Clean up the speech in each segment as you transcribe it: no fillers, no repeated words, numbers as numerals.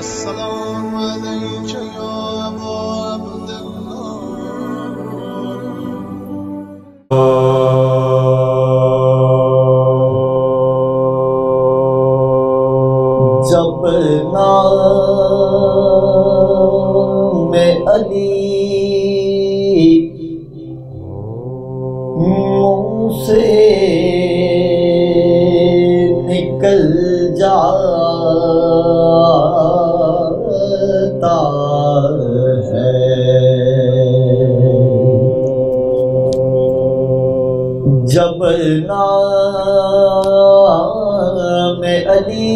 السلام عليك يا أبا عبد جب نام علی منہ سے نکل جاتا ہے، جب نام علی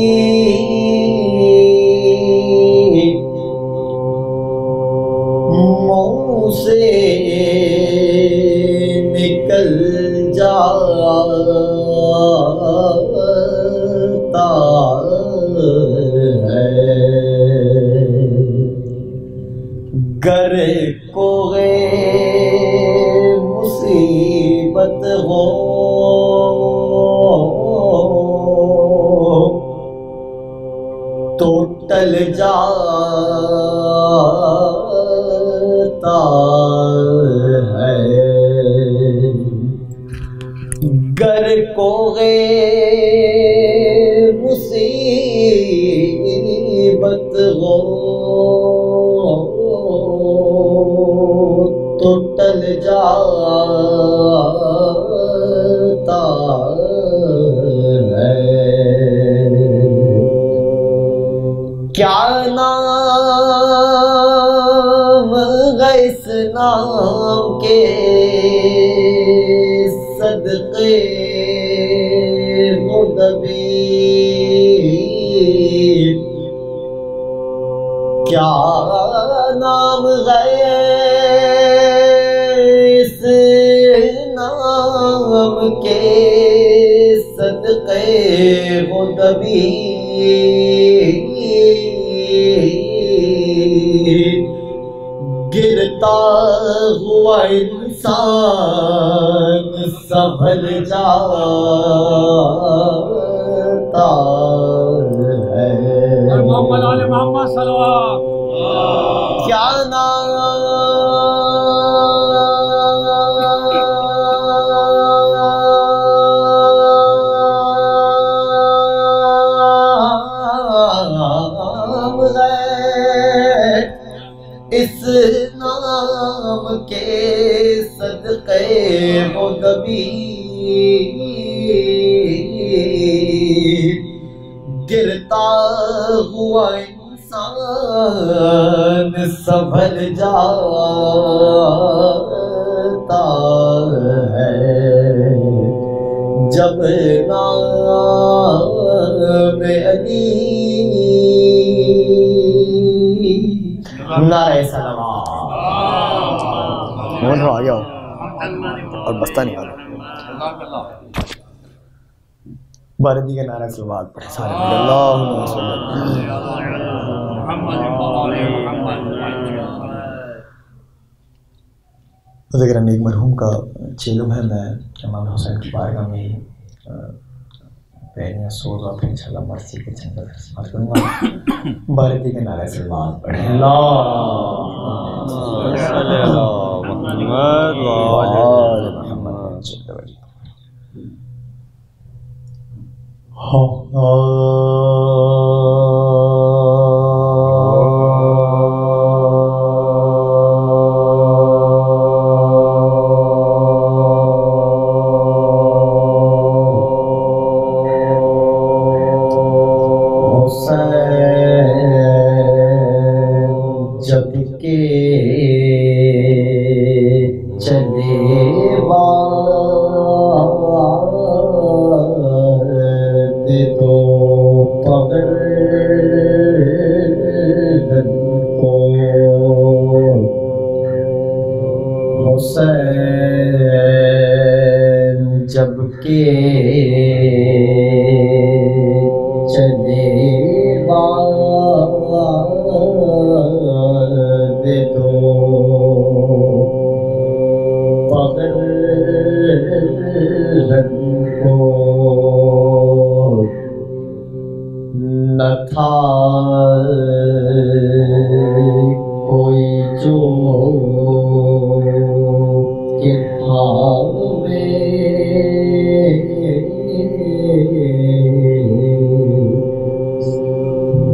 منہ سے نکل جاتا ہے، گر کوئی مصیبت ہو تو ٹل جاتا ہے، گر کوئی مصیبت ہو تو ٹل جاتا ہے، کیا نام غیث نام کے صدقے مدبیر، کیا نام غیث نام کے صدقے مدبیر، گرتا ہوا انسان سنبھل جاتا ہے، محمد علی محمد صلوات کیا نام ہے اس نام کے صدقے مدبیر، گرتا ہوا انسان سنبھل جاتا ہے، جب نام علی نعرہ سلام مولانا آ جاؤ اور بستہ نکالو، باردی کا نعرہ سلوات پڑھے سارے مل اللہم صلی ذکر نیک مرحوم کا چیلم ہے، میں امام حسین کی بارگاہ میں ہی پہلے سوز اور پھر انشاءاللہ مرسی کے چند سمات کروں گا، باردی کا نعرہ سلوات پڑھے جب کے چلے باد تو پگڑ کو حسین جب کے چلے باد تو پگڑ کو نہ تھا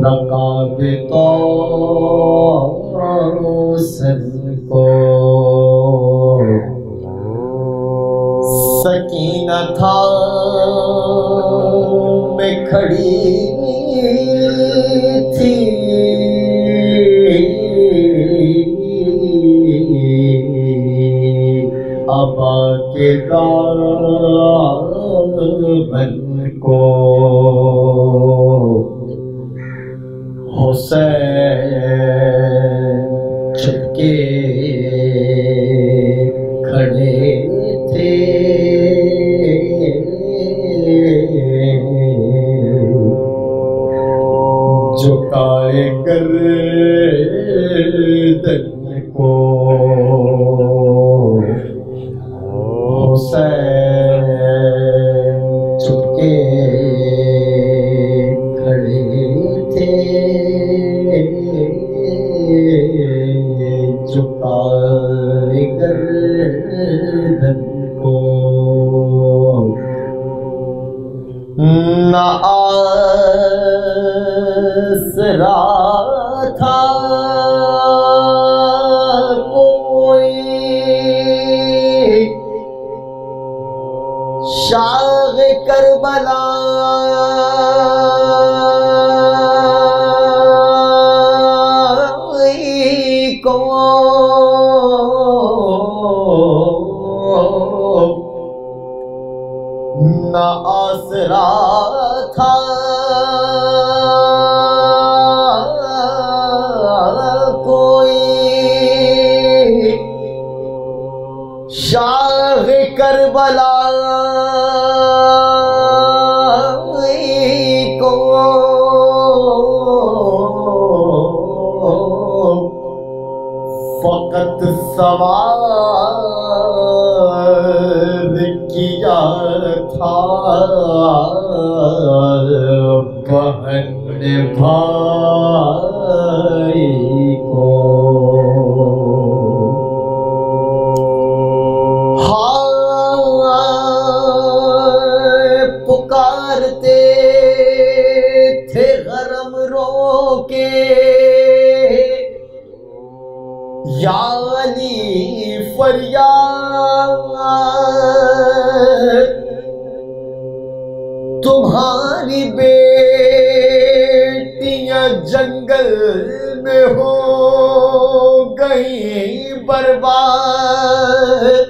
رقاب توسن کو سکینہ تھا میں کھڑی تھی ابا کے دامن کو حسین چھپ کے کھڑے تھے جھکائے گردن کو حسین چھپ کے کھڑے تھے جھکائے گردن کو نہ آسرا تھا کوئی شاغ کربلا کو نہ آسرا تھا کوئی شاہ کربلا کو فقط سوار کیا تھا بہن بھائی کو پکارتے تھے غرم رو کے یا علی فریاد تمہاری بیٹیاں جنگل میں ہو گئی برباد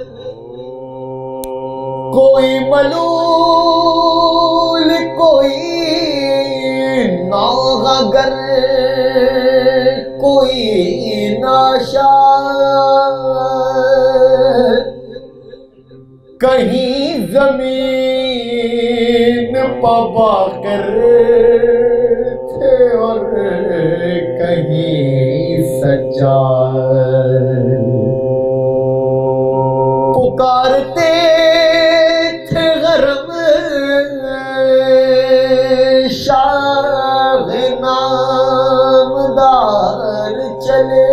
کوئی ملول کوئی ناغگر کوئی ناشاد کہیں زمین پا کر تھے اور کہیں سجاد پکارتے تھے غرم شاہ نامدار چلے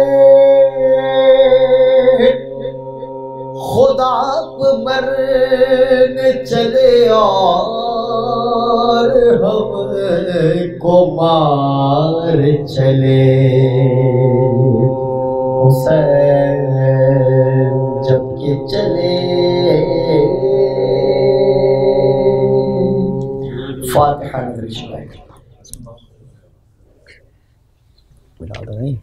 خدا پہ مرنے چلے اور ہم کو مار چلے حسین جب کہ چلے فاتحہ نظر شکایت آتا نہیں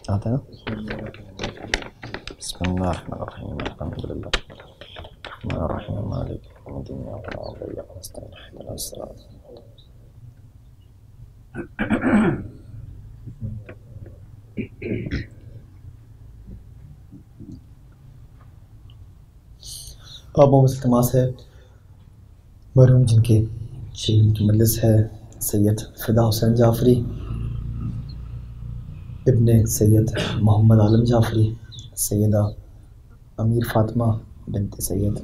آتا ہے بسم اللہ الرحمن الرحیم الحمد للہ الرحمن الرحیم مالک یوم الدین ایاک نعبد و ایاک نستعین اهدنا الصراط اب مجتمع ہے مرحوم جن کے شہید کی مجلس ہے سید فدا حسین جعفری ابن سید محمد عالم جعفری سیدہ امیر فاطمہ بنت سید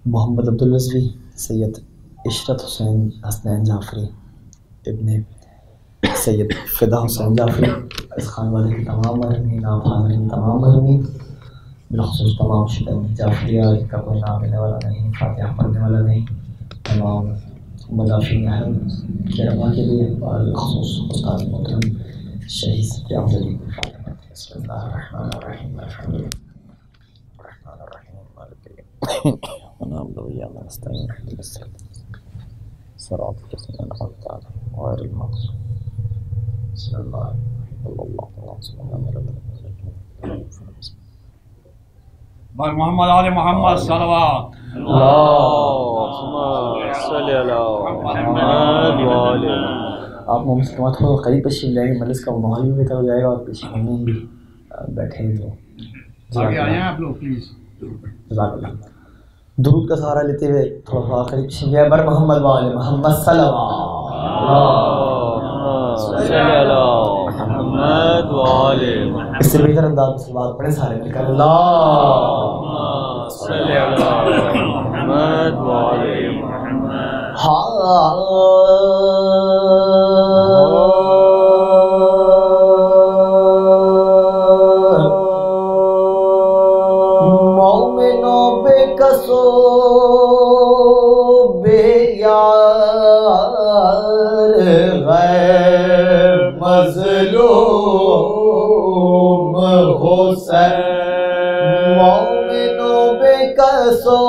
محمد عبدالرضوی سید عشرت حسین حسنین جعفری ابن سید فدا حسین جعفری اس خان والے کے تمام مرحومین آپ حاضرین تمام مرحومین بالخصوص تمام شہداء جعفریہ جن کا کوئی نام لینے والا نہیں فاتحہ پڑھنے والا نہیں تمام مدافعین اہم کرما کے لیے اور بالخصوص استاد محترم شہید صدر افضل فاطمہ. بسم اللہ الرحمن الرحیم. الحمد للہ الرحمن الرحیم مالک یوم ونعبد وإياك نستعين اهدنا الصراط المستقيم أنعمت عليهم غير المغضوب صلى الله عليه وسلم. بھائی محمد آل محمد صلوات. اللهم صل على محمد وعلى آپ مسلمات کو قریب تشریف لائیں گے. مجلس کا ماحول بھی بہتر ہو جائے گا اور پیچھے ہم بھی بیٹھے ہیں. آگے آئیں آپ لوگ پلیز. جزاک اللہ. درود کا سہارا لیتے ہوئے تھوڑا سا قریب تشریف لائیں. بر محمد وعلى محمد صلوات. اللهم صل على محمد وعلى محمد. اس سے بہتر انداز میں سلوات پڑھیں سارے مل کر. اللهم صل على محمد وعلى مومنوں بے کسو بے یار غیر مظلوم حسین. مومنوں بے کسو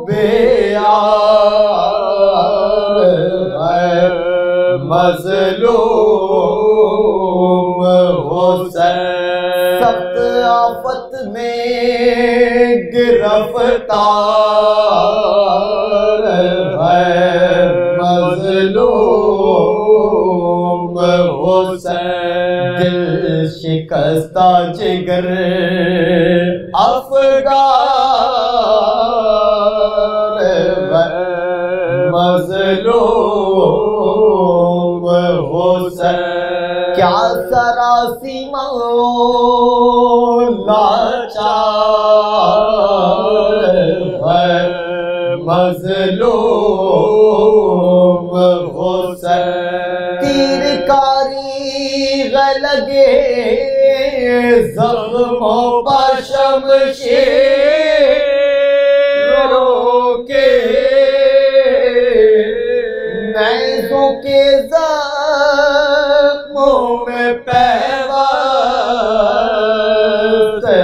بے یار غیر مظلوم حسین. سخت آفت میں گرفتار غیر مظلوم حسین. دل شکستہ جگر افگار غیر مظلوم حسین. کیا سراسیمہ لاچار غیر مظلوم حسین. تیر کاری لگے زخموں پر شمشیروں کے نیزوں کے زخموں میں پیوست ہے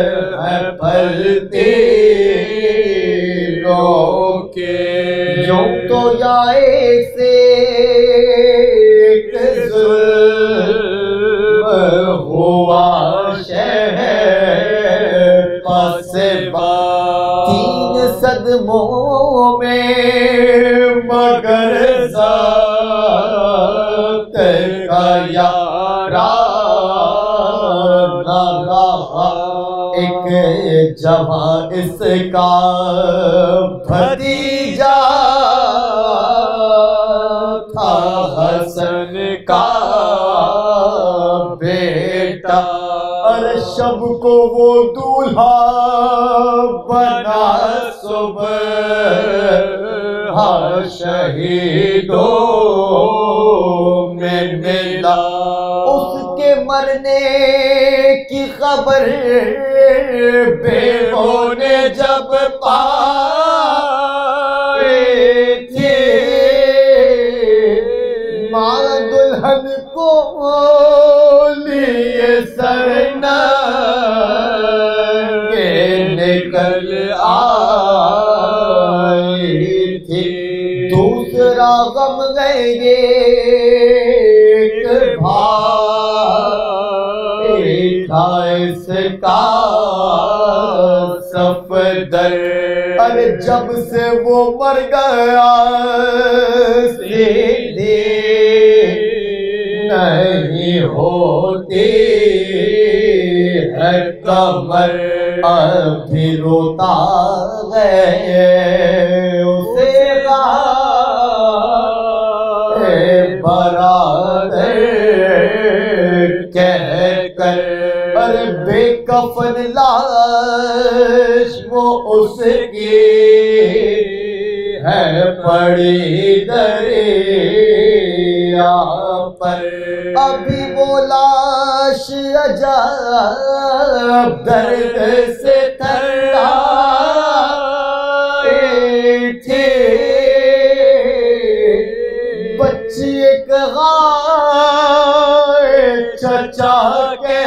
پر تیروں کے. یوں تو یا ایک سے ایک ظلم ہوا شہر پس با. تین صدموں میں مگر ذات کا یاران نہ رہا. ایک جوان اس کا بھتیجا تھا حسن کا بیٹا. اور شب کو وہ دولہا بنا صبح شہیدوں میں ملا. اس کے مرنے کی خبر بیووں نے جب پائی تھی ماں دلہن کو لیے سرنگے نکل آئی تھی. دوسرا غم گئے ایک بھائی تھا اس کا صفدر. ارے جب سے وہ مر گیا سیدھی نہیں ہوتی ہے کمر. ابھی روتا ہے اسے برادر کہہ کر. ارے بے کفن لاش وہ اس کی ہے پڑی دریا پر. ابھی وہ لاش عجب درد سے تھرائی تھی چیک غائے چچا کے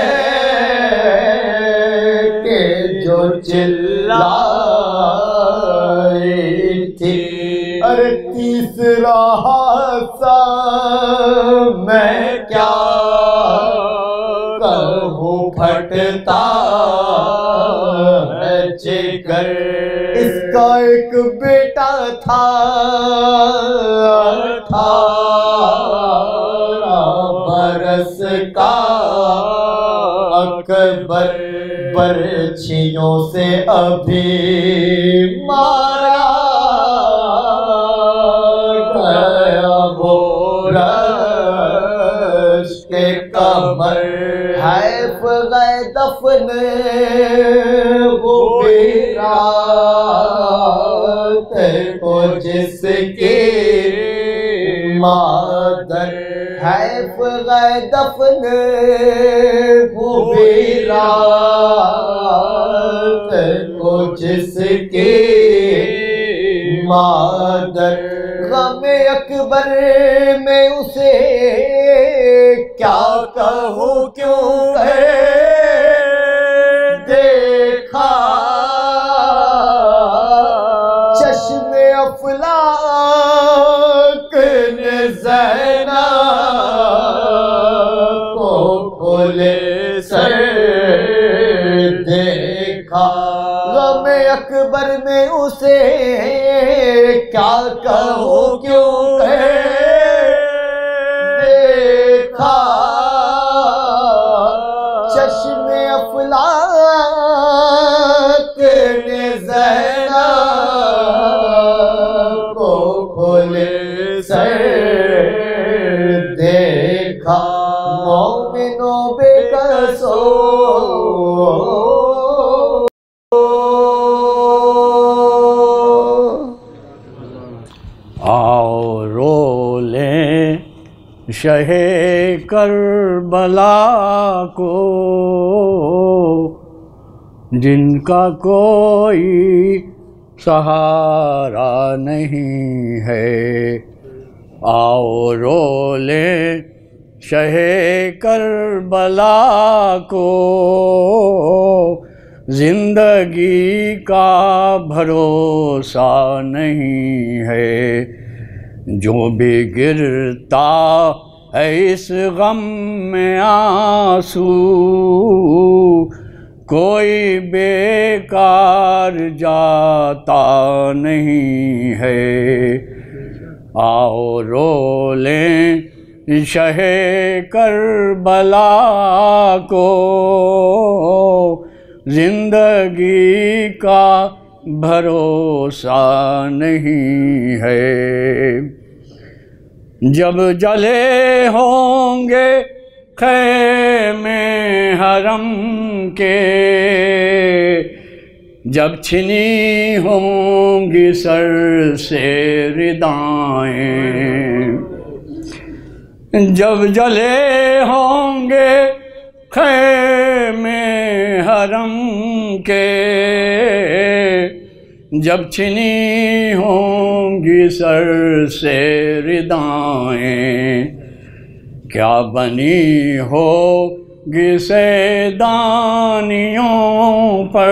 جو چلائی تھی ارے تیسرا حادثہ میں کیا کہوں پھٹتا ہے جگر اس کا ایک بیٹا تھا 18 برس کا اکبر برچھیوں سے ابھی مارا گیا وہ رش کے کمر حیف گئے دفن وہ ویرات کو جس کی مادر حیف گئے دفن وہ ویرات کو جس کی مادر غم اکبر میں اسے کیا کہوں کیوں کہ دیکھا چشم افلاک نے زینب کو کھلے سر دیکھا غم اکبر میں اسے کیا کہوں کیوں کہ دیکھا چشم افلاک نے زینب کو کھلے سر دیکھا مومنوں بے قصو آؤ رو لیں شہ کربلا کو جن کا کوئی سہارا نہیں ہے آؤ رو لیں شہ کربلا کو زندگی کا بھروسہ نہیں ہے جو بھی گرتا ہے اس غم میں آنسو کوئی بیکار جاتا نہیں ہے آؤ رو لیں شہ کربلا کو زندگی کا بھروسہ نہیں ہے جب جلے ہوں گے خیمے حرم کے جب چھنی ہوں گی سر سے ردائیں جب جلے ہوں گے خیمے حرم کے جب چھنی ہوں گی سر سے ردائیں کیا بنی ہوگی سیدانیوں پر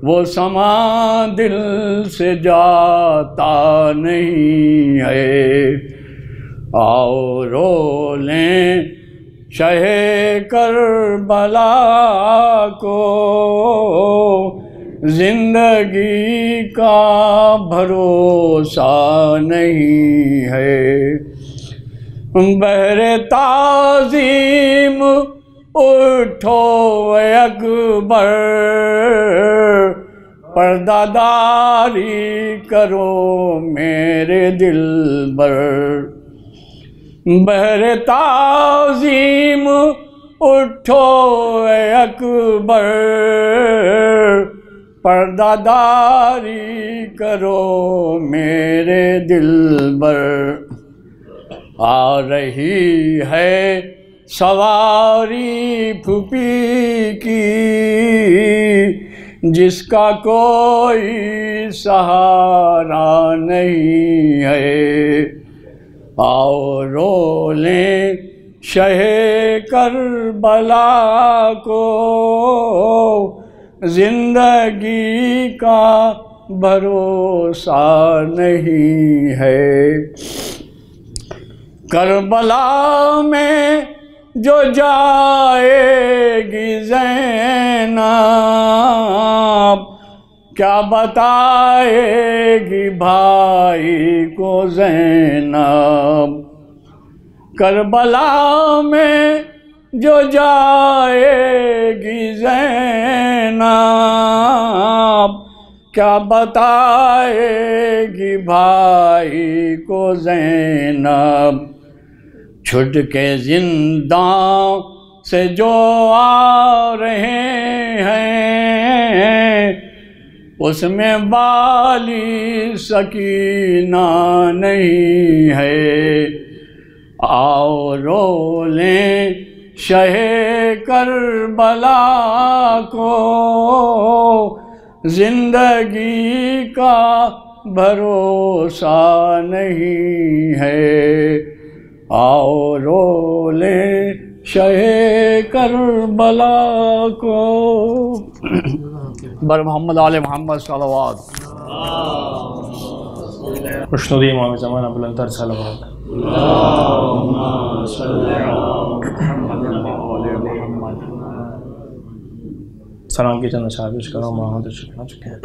وہ سما دل سے جاتا نہیں ہے آؤ رو لیں شہ کربلا کو زندگی کا بھروسہ نہیں ہے بہر تعظیم اٹھو اے اکبر پردہ داری کرو میرے دل بر بہر تعظیم اٹھو اے اکبر پردہ داری کرو میرے دل بر آ رہی ہے سواری پھوپھی کی جس کا کوئی سہارا نہیں ہے آؤ رو لیں شہ کربلا کو، زندگی کا بھروسہ نہیں ہے۔ کربلا میں جو جائے گی زینب، کیا بتائے گی بھائی کو زینب۔ کربلا میں جو جائے گی زینب، کیا بتائے گی بھائی کو زینب۔ چھٹ کے زندان سے جو آ رہے ہیں، اس میں بالی سکینہ نہیں ہے۔ آؤ رو لیں شہ کربلا کو، زندگی کا بھروسہ نہیں ہے۔ آؤ رو لیں شہ کربلا کو۔ بر محمد آل محمد صلوات۔ خوشنودی امام زمانہ بلندتر صلوات۔ سلام کی چند اشعار کرو، ماں تو شکنا چکے ہیں۔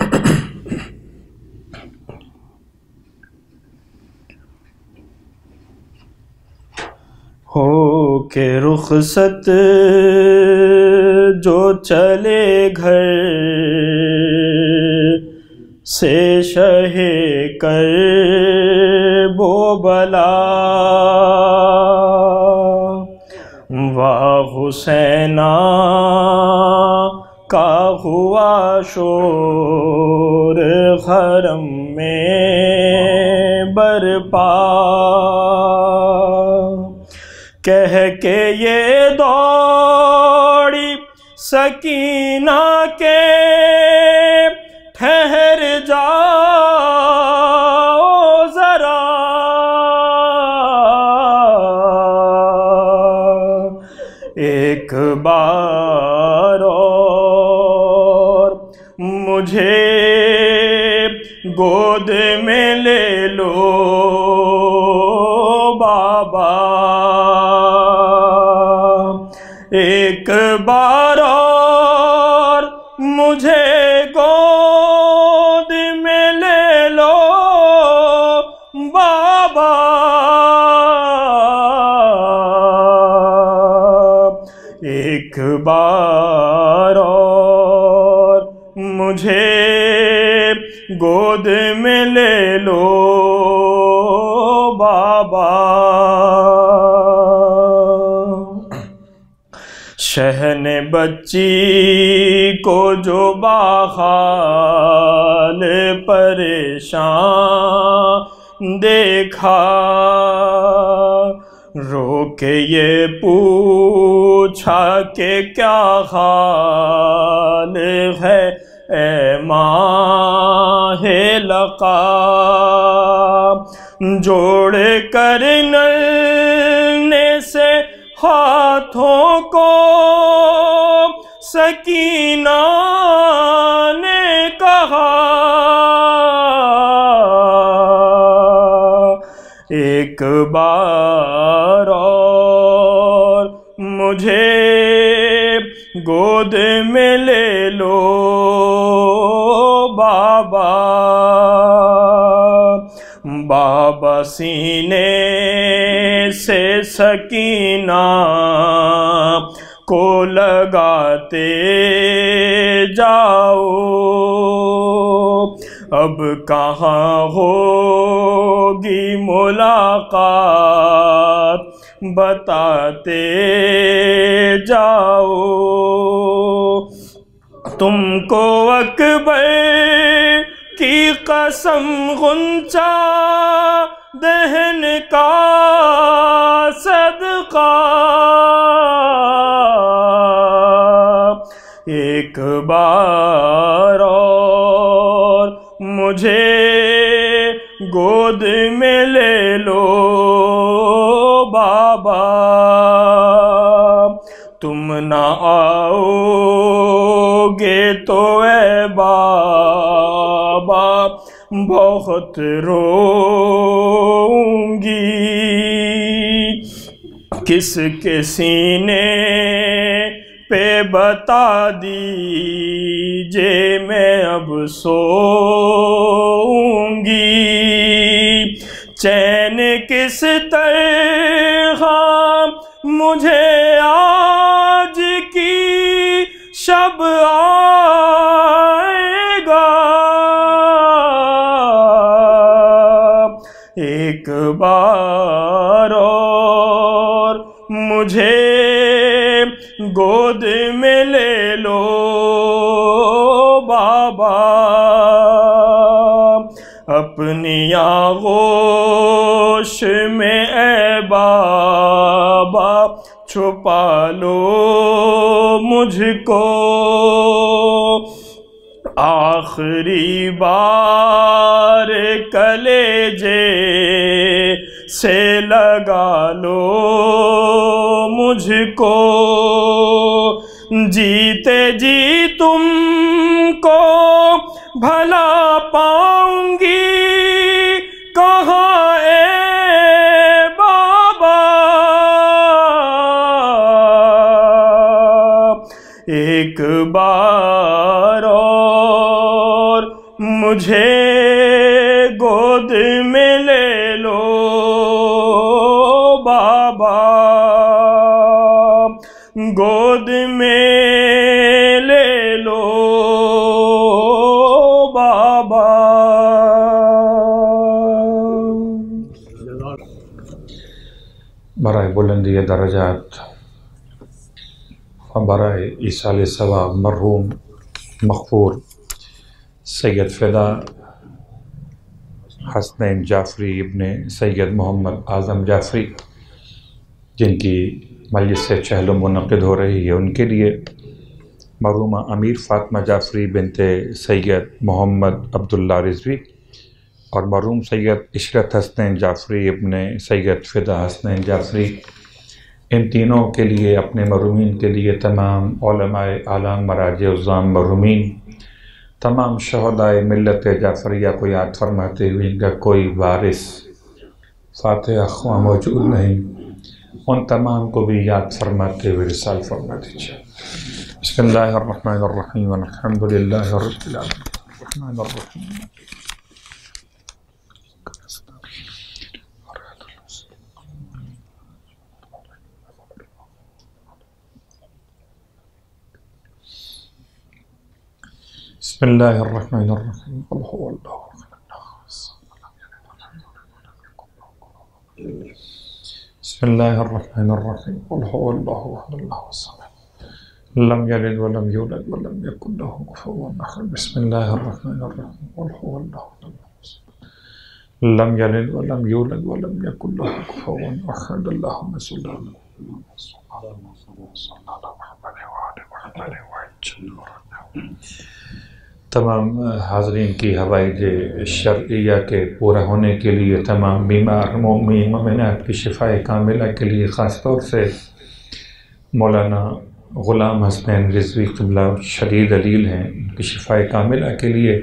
ہو کے رخصت جو چلے گھر سے شہ کر بو بلا، واہ حسینہ کا ہوا شور حرم میں برپا، کہہ کے یہ دوڑی سکینہ کے ٹھہر جاؤ ذرا، ایک بار اور مجھے گود میں لے لو بابا، ایک بار اور مجھے گود میں لے لو بابا، ایک بار اور مجھے گود میں لے لو بابا۔ شہن بچی کو جو باحال پریشان دیکھا، رو کے یہ پوچھا کہ کیا حال ہے اے ماہ لقا، جوڑ کر نلنے سے ہاتھوں کو سکینہ نے کہا، ایک بار اور مجھے گود میں لے لو بابا، بابا سینے سے سکینہ کو لگاتے جاؤ، اب کہاں ہوگی ملاقات بتاتے جاؤ، تم کو اکبر کی قسم غنچہ دہن کا صدقہ، ایک بار اور مجھے گود میں لے لو بہت روں گی، کس کے سینے پہ بتا دیجے میں اب سوؤں گی، چین کس طرح مجھے آج کی شب آئے گا، ایک بار اور مجھے گود میں لے لو بابا، اپنی آغوش میں اے بابا چھپا لو مجھ کو، آخری بار کلیجے سے لگا لو مجھ کو، جیتے جی تم کو بھلا پاؤں گی کہاں اے بابا، ایک بار اور مجھے گود میں لے لو بابا، گود میں لے لو بابا۔ برائے بلندی درجات و برائے ایصال ثواب مرحوم مغفور سید فدا حسنین جعفری ابن سید محمد اعظم جعفری، جن کی مجلس سے چہلم منعقد ہو رہی ہے، ان کے لیے مرحومہ امیر فاطمہ جعفری بنت سید محمد عبداللہ رضوی اور مرحوم سید عشرت حسنین جعفری ابن سید فدا حسنین جعفری، ان تینوں کے لیے، اپنے مرحومین کے لیے، تمام علماء اعلام مراجع عظام مرحومین، تمام شہدائے ملت جعفریہ کو یاد فرماتے ہوئے ان کا کوئی وارث فاتح خواہ موجود نہیں، ان تمام کو بھی یاد فرماتے ہوئے رسال فرما دیجیے۔ بسم اللہ الرحمن الرحیم، الحمد للہ رب العالمین، الرحمن الرحیم، بسم اللہ الرحمن الرحیم، قل هو اللہ بسم اللہ الرحمن الرحیم، قل هو اللہ احد اللہ الصمد لم یلد ولم یولد ولم یکن له کفوا احد، بسم اللہ الرحمن الرحیم، قل هو اللہ احد اللہ الصمد لم یلد ولم یولد ولم یکن له کفوا احد، اللہم صل علی محمد۔ تمام حاضرین کی حوائج شرعیہ کے پورا ہونے کے لیے، تمام بیمار مومنین مومنات کی شفاء کاملہ کے لیے، خاص طور سے مولانا غلام حسنین رضوی قبلہ شدید علیل ہیں، ان کی شفاء کاملہ کے لیے،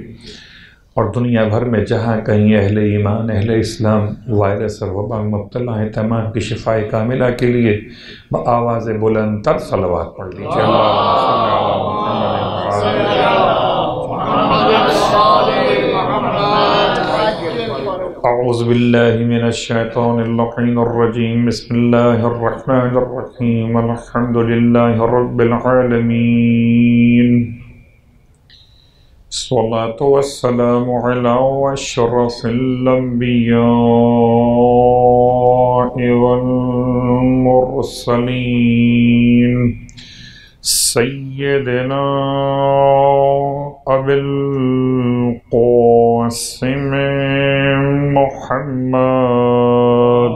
اور دنیا بھر میں جہاں کہیں اہل ایمان اہل اسلام وائرس اور وبا میں مبتلا ہیں، تمام کی شفاء کاملہ کے لیے بآواز بلند تر صلوات پڑھ لیجیے۔ اعوذ باللہ من الشیطان اللعین الرجیم، بسم اللہ الرحمن الرحیم، الحمد للہ رب العالمین، الصلاة والسلام علی اشرف الانبیاء والمرسلین، سیدنا ابی القاسم محمد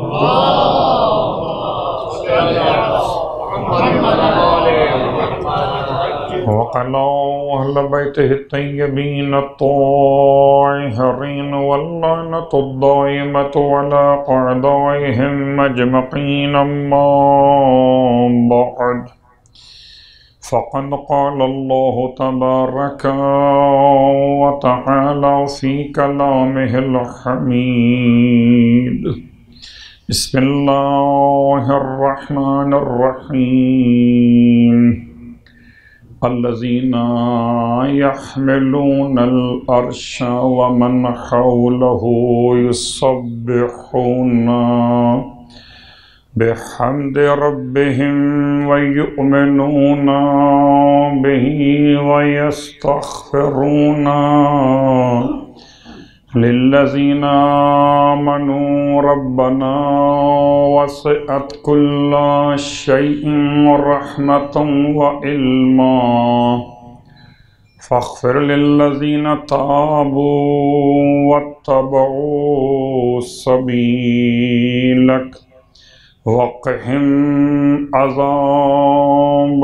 وعلى أهل بيته الطيبين الطاهرين، واللعنة الدائمة على أعدائهم أجمعين، أما بعد، فقد قال الله تبارك وتعالى في كلامه الحميد بسم الله الرحمن الرحيم الذين يحملون العرش ومن حوله يسبحون بحمد ربهم ويؤمنون به ويستغفرون للذين آمنوا ربنا وسعت كل شيء رحمة وعلما فاغفر للذين تابوا واتبعوا سبيلك وقهم عذاب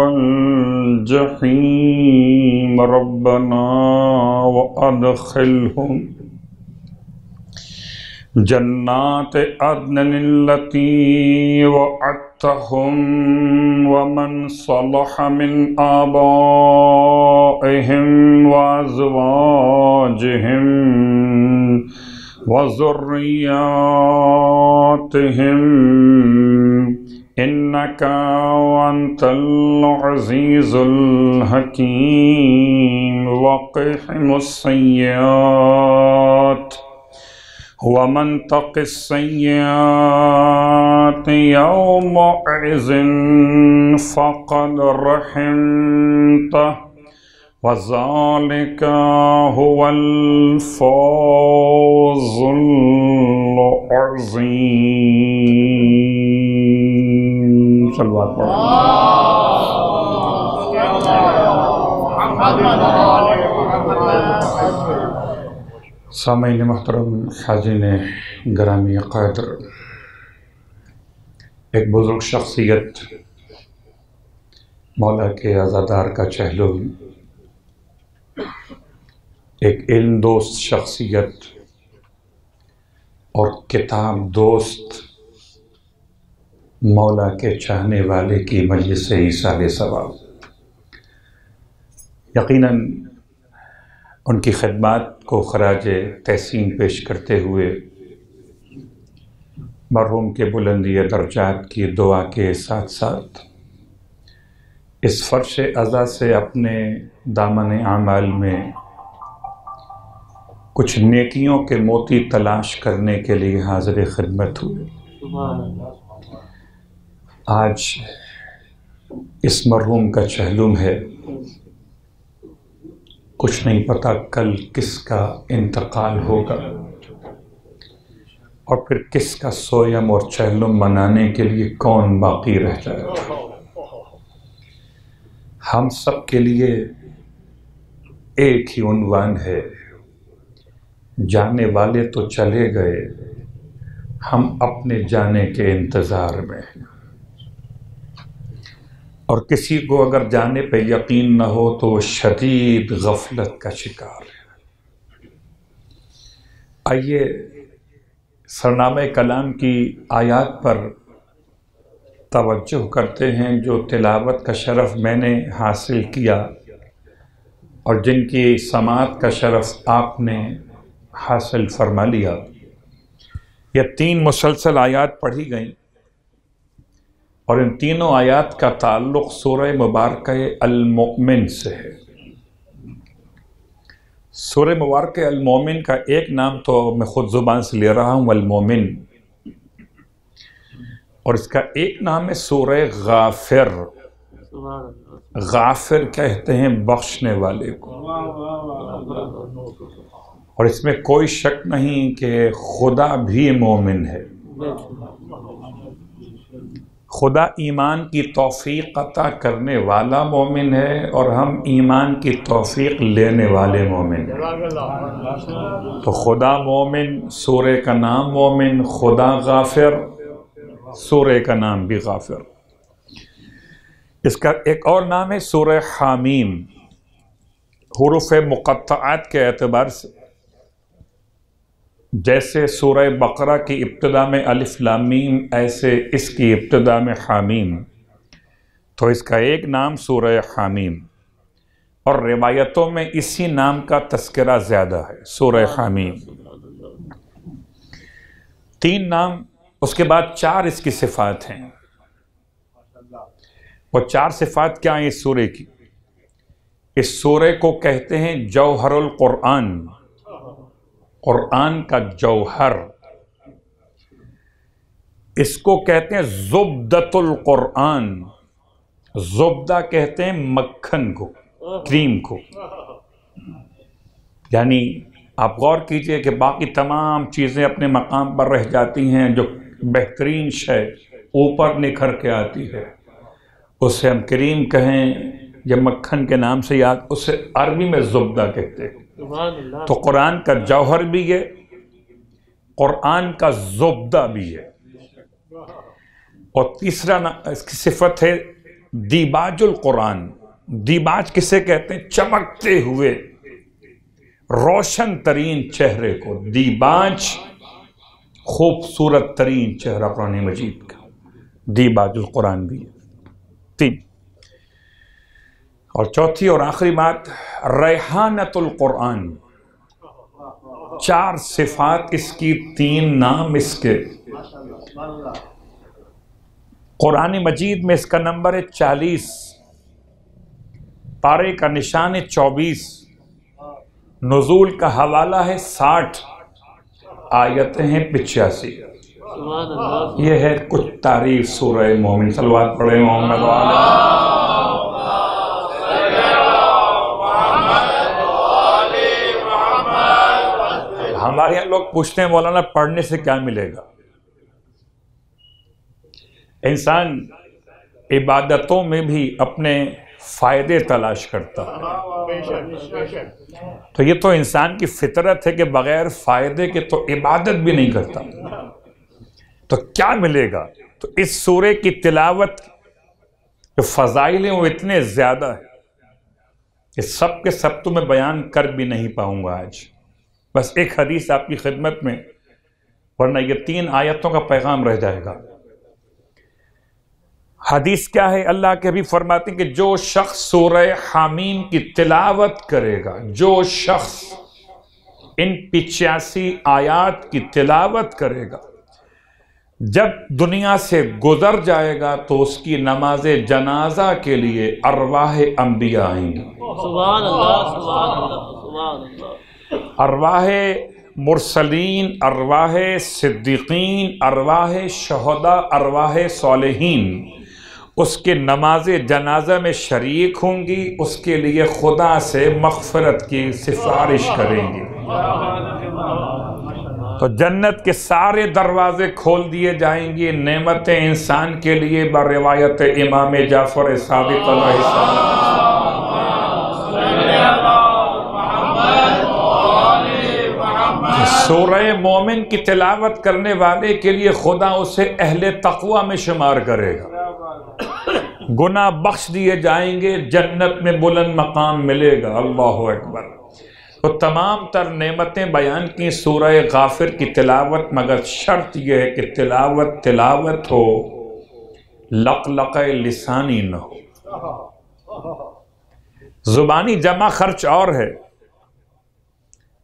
الجحيم ربنا وأدخلهم جنات عدن التي وعدتهم ومن صلح من آبائهم وأزواجهم وذرياتهم إنك أنت العزيز الحكيم وقهم السيئات ومن تق السيئات يومئذ فقد رحمته وذلك هو الفوز العظيم. صلوات پڑھیں. سامعین محترم، حاضرین گرامی قدر، ایک بزرگ شخصیت، مولا کے عزادار کا چہلم، ایک علم دوست شخصیت اور کتاب دوست، مولا کے چاہنے والے کی مجلس سے ایصال ثواب. یقیناً ان کی خدمات کو خراج تحسین پیش کرتے ہوئے مرحوم کے بلندی درجات کی دعا کے ساتھ ساتھ اس فرش عزا سے اپنے دامن اعمال میں کچھ نیکیوں کے موتی تلاش کرنے کے لیے حاضر خدمت ہوئے. آج اس مرحوم کا چہلم ہے، کچھ نہیں پتا کل کس کا انتقال ہوگا اور پھر کس کا سویم اور چہلم منانے کے لیے کون باقی رہ جائے. ہم سب کے لیے ایک ہی عنوان ہے، جانے والے تو چلے گئے، ہم اپنے جانے کے انتظار میں ہیں. اور کسی کو اگر جانے پہ یقین نہ ہو تو وہ شدید غفلت کا شکار ہے. آئیے سرنامہ کلام کی آیات پر توجہ کرتے ہیں جو تلاوت کا شرف میں نے حاصل کیا اور جن کی سماعت کا شرف آپ نے حاصل فرما لیا. یہ 3 مسلسل آیات پڑھی گئیں اور ان تینوں آیات کا تعلق سورہ مبارکہ المؤمن سے ہے. سورہ مبارکہ المؤمن کا ایک نام تو میں خود زبان سے لے رہا ہوں، المؤمن، اور اس کا ایک نام ہے سورہ غافر. غافر کہتے ہیں بخشنے والے کو، اور اس میں کوئی شک نہیں کہ خدا بھی مومن ہے. خدا ایمان کی توفیق عطا کرنے والا مومن ہے اور ہم ایمان کی توفیق لینے والے مومن ہیں. تو خدا مومن، سورہ کا نام مومن، خدا غافر، سورہ کا نام بھی غافر. اس کا ایک اور نام ہے سورہ حامیم. حروف مقطعات کے اعتبار سے جیسے سورہ بقرہ کی ابتدا میں الف لام میم، ایسے اس کی ابتدا میں حامیم. تو اس کا ایک نام سورہ حامیم، اور روایتوں میں اسی نام کا تذکرہ زیادہ ہے، سورہ حامیم۔ 3 نام، اس کے بعد 4 اس کی صفات ہیں۔ وہ 4 صفات کیا ہیں اس سورہ کی؟ اس سورہ کو کہتے ہیں جوہر القرآن، قرآن کا جوہر۔ اس کو کہتے ہیں زبدۃ القرآن، زبدہ کہتے ہیں مکھن کو، کریم کو۔ یعنی آپ غور کیجئے کہ باقی تمام چیزیں اپنے مقام پر رہ جاتی ہیں، جو بہترین شے اوپر نکھر کے آتی ہے اسے ہم کریم کہیں یا مکھن کے نام سے یاد، اسے عربی میں زبدہ کہتے ہیں۔ تو قرآن کا جوہر بھی ہے، قرآن کا زبدہ بھی ہے۔ اور تیسرا اس کی صفت ہے دیباج القرآن۔ دیباج کسے کہتے ہیں؟ چمکتے ہوئے روشن ترین چہرے کو دیباج، خوبصورت ترین چہرہ قرآن مجید کا، دیباج القرآن بھی ہے۔ 3 اور چوتھی اور آخری بات ریحانۃ القرآن۔ 4 صفات اس کی، 3 نام اس کے۔ قرآن مجید میں اس کا نمبر ہے 40، پارے کا نشان ہے 24، نزول کا حوالہ ہے 60، آیتیں ہیں 85۔ یہ ہے کچھ تعریف سورہ مومن۔ صلوات پڑھیں محمد وعلی۔ ہمارے یہاں لوگ پوچھتے ہیں مولانا پڑھنے سے کیا ملے گا؟ انسان عبادتوں میں بھی اپنے فائدے تلاش کرتا ہے، تو یہ تو انسان کی فطرت ہے کہ بغیر فائدے کے تو عبادت بھی نہیں کرتا۔ تو کیا ملے گا؟ تو اس سورے کی تلاوت جو فضائل ہیں وہ اتنے زیادہ ہیں کہ سب کے سب تو میں بیان کر بھی نہیں پاؤں گا آج۔ بس ایک حدیث آپ کی خدمت میں، ورنہ یہ 3 آیتوں کا پیغام رہ جائے گا۔ حدیث کیا ہے؟ اللہ کے حبیب فرماتے ہیں کہ جو شخص سورہ حامیم کی تلاوت کرے گا، جو شخص ان 85 آیات کی تلاوت کرے گا، جب دنیا سے گزر جائے گا تو اس کی نماز جنازہ کے لیے ارواح انبیاء آئیں گی۔ سبحان اللہ، سبحان اللہ، سبحان اللہ۔ ارواح مرسلین، ارواح صدیقین، ارواح شہداء، ارواح صالحین اس کے نماز جنازہ میں شریک ہوں گی، اس کے لیے خدا سے مغفرت کی سفارش کریں گی۔ تو جنت کے سارے دروازے کھول دیے جائیں گے، نعمتیں انسان کے لیے بروایت امام جعفر صادق علیہ السلام۔ سورہ مومن کی تلاوت کرنے والے کے لیے خدا اسے اہل تقوی میں شمار کرے گا، گناہ بخش دیے جائیں گے، جنت میں بلند مقام ملے گا۔ اللہ اکبر۔ تو تمام تر نعمتیں بیان کی سورہ غافر کی تلاوت، مگر شرط یہ ہے کہ تلاوت ہو، لقلقہ لسانی نہ ہو۔ زبانی جمع خرچ اور ہے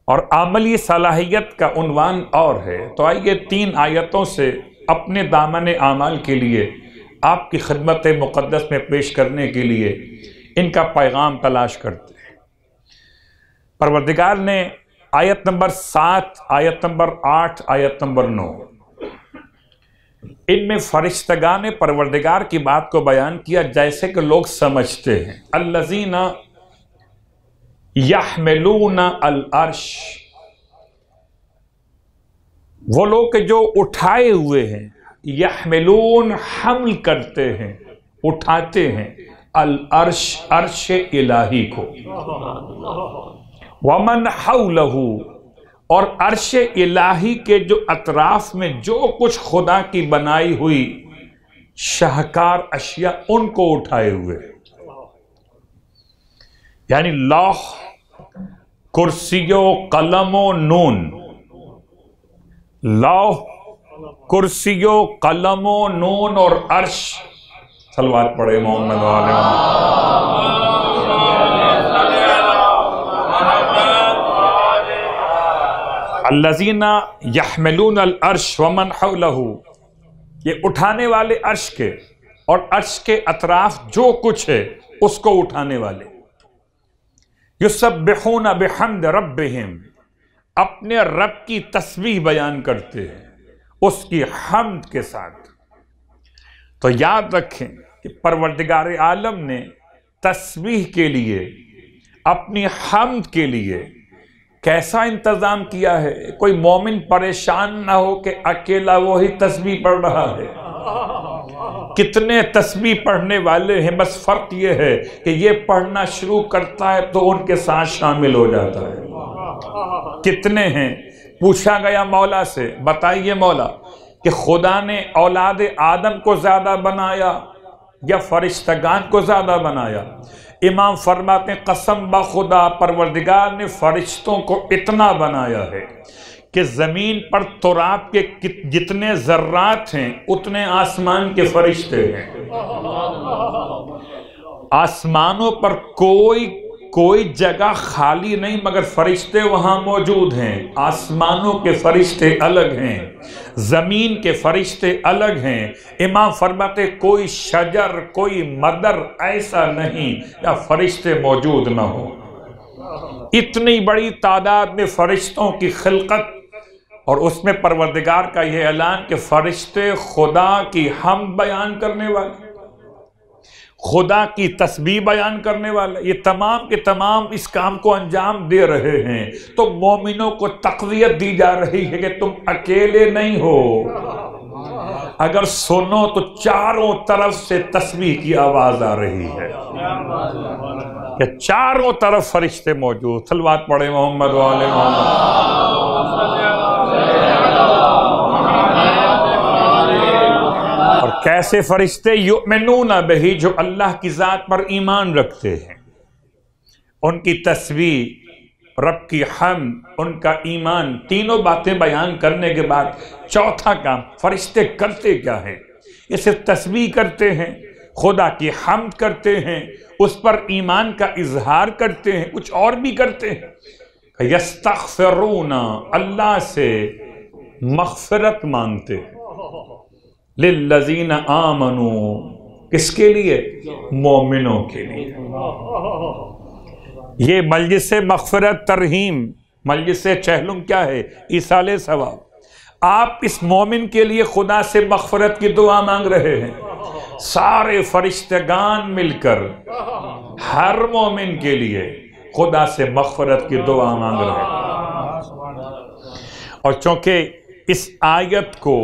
اور عملی صلاحیت کا عنوان اور ہے۔ تو آئیے 3 آیتوں سے اپنے دامن اعمال کے لیے آپ کی خدمت مقدس میں پیش کرنے کے لیے ان کا پیغام تلاش کرتے ہیں۔ پروردگار نے آیت نمبر 7، آیت نمبر 8، آیت نمبر 9 ان میں فرشتگان پروردگار کی بات کو بیان کیا جیسے کہ لوگ سمجھتے ہیں۔ الذین یحملون العرش، وہ لوگ کہ جو اٹھائے ہوئے ہیں، یحملون حمل کرتے ہیں، اٹھاتے ہیں، العرش عرش الہی کو، ومن حولہ اور عرش الہی کے جو اطراف میں جو کچھ خدا کی بنائی ہوئی شاہکار اشیاء ان کو اٹھائے ہوئے، یعنی لوح، کرسی و قلم و نون، لوح، کرسی و قلم و نون اور عرش صلوات پڑھے محمد و آل محمد۔ الذین یحملون العرش ومن حولہ، یہ اٹھانے والے عرش کے اور عرش کے اطراف جو کچھ ہے اس کو اٹھانے والے، یسبحون بحمد ربہم، اپنے رب کی تسبیح بیان کرتے ہیں اس کی حمد کے ساتھ۔ تو یاد رکھیں کہ پروردگار عالم نے تسبیح کے لیے، اپنی حمد کے لیے کیسا انتظام کیا ہے۔ کوئی مومن پریشان نہ ہو کہ اکیلا وہی تسبیح پڑھ رہا ہے، کتنے تسبیح پڑھنے والے ہیں، بس فرق یہ ہے کہ یہ پڑھنا شروع کرتا ہے تو ان کے ساتھ شامل ہو جاتا ہے۔ کتنے ہیں؟ پوچھا گیا مولا سے، بتائیے مولا کہ خدا نے اولاد آدم کو زیادہ بنایا یا فرشتگان کو زیادہ بنایا؟ امام فرماتے ہیں قسم بخدا پروردگار نے فرشتوں کو اتنا بنایا ہے کہ زمین پر تراب کے جتنے ذرات ہیں اتنے آسمان کے فرشتے ہیں۔ آسمانوں پر کوئی جگہ خالی نہیں مگر فرشتے وہاں موجود ہیں۔ آسمانوں کے فرشتے الگ ہیں، زمین کے فرشتے الگ ہیں۔ امام فرماتے کوئی شجر، کوئی مدر ایسا نہیں یا فرشتے موجود نہ ہو۔ اتنی بڑی تعداد میں فرشتوں کی خلقت، اور اس میں پروردگار کا یہ اعلان کہ فرشتے خدا کی حمد بیان کرنے والے، خدا کی تسبیح بیان کرنے والے، یہ تمام کے تمام اس کام کو انجام دے رہے ہیں۔ تو مومنوں کو تقویت دی جا رہی ہے کہ تم اکیلے نہیں ہو، اگر سنو تو چاروں طرف سے تسبیح کی آواز آ رہی ہے کہ چاروں طرف فرشتے موجود۔ صلوات پڑھے محمد و آل محمد۔ اور کیسے فرشتے؟ یؤمنون بہ، جو اللہ کی ذات پر ایمان رکھتے ہیں، ان کی تسبیح، رب کی حمد، ان کا ایمان، تینوں باتیں بیان کرنے کے بعد چوتھا کام فرشتے کرتے کیا ہیں؟ یہ صرف تسبیح کرتے ہیں، خدا کی حمد کرتے ہیں، اس پر ایمان کا اظہار کرتے ہیں، کچھ اور بھی کرتے ہیں۔ یستغفرون، اللہ سے مغفرت مانگتے ہیں، للذین آمنوا، کس کے لیے؟ مومنوں کے لیے۔ یہ مجلس مغفرت ترحیم، مجلس چہلم کیا ہے؟ ایصال ثواب۔ آپ اس مومن کے لیے خدا سے مغفرت کی دعا مانگ رہے ہیں، سارے فرشتگان مل کر ہر مومن کے لیے خدا سے مغفرت کی دعا مانگ رہے ہیں۔ اور چونکہ اس آیت کو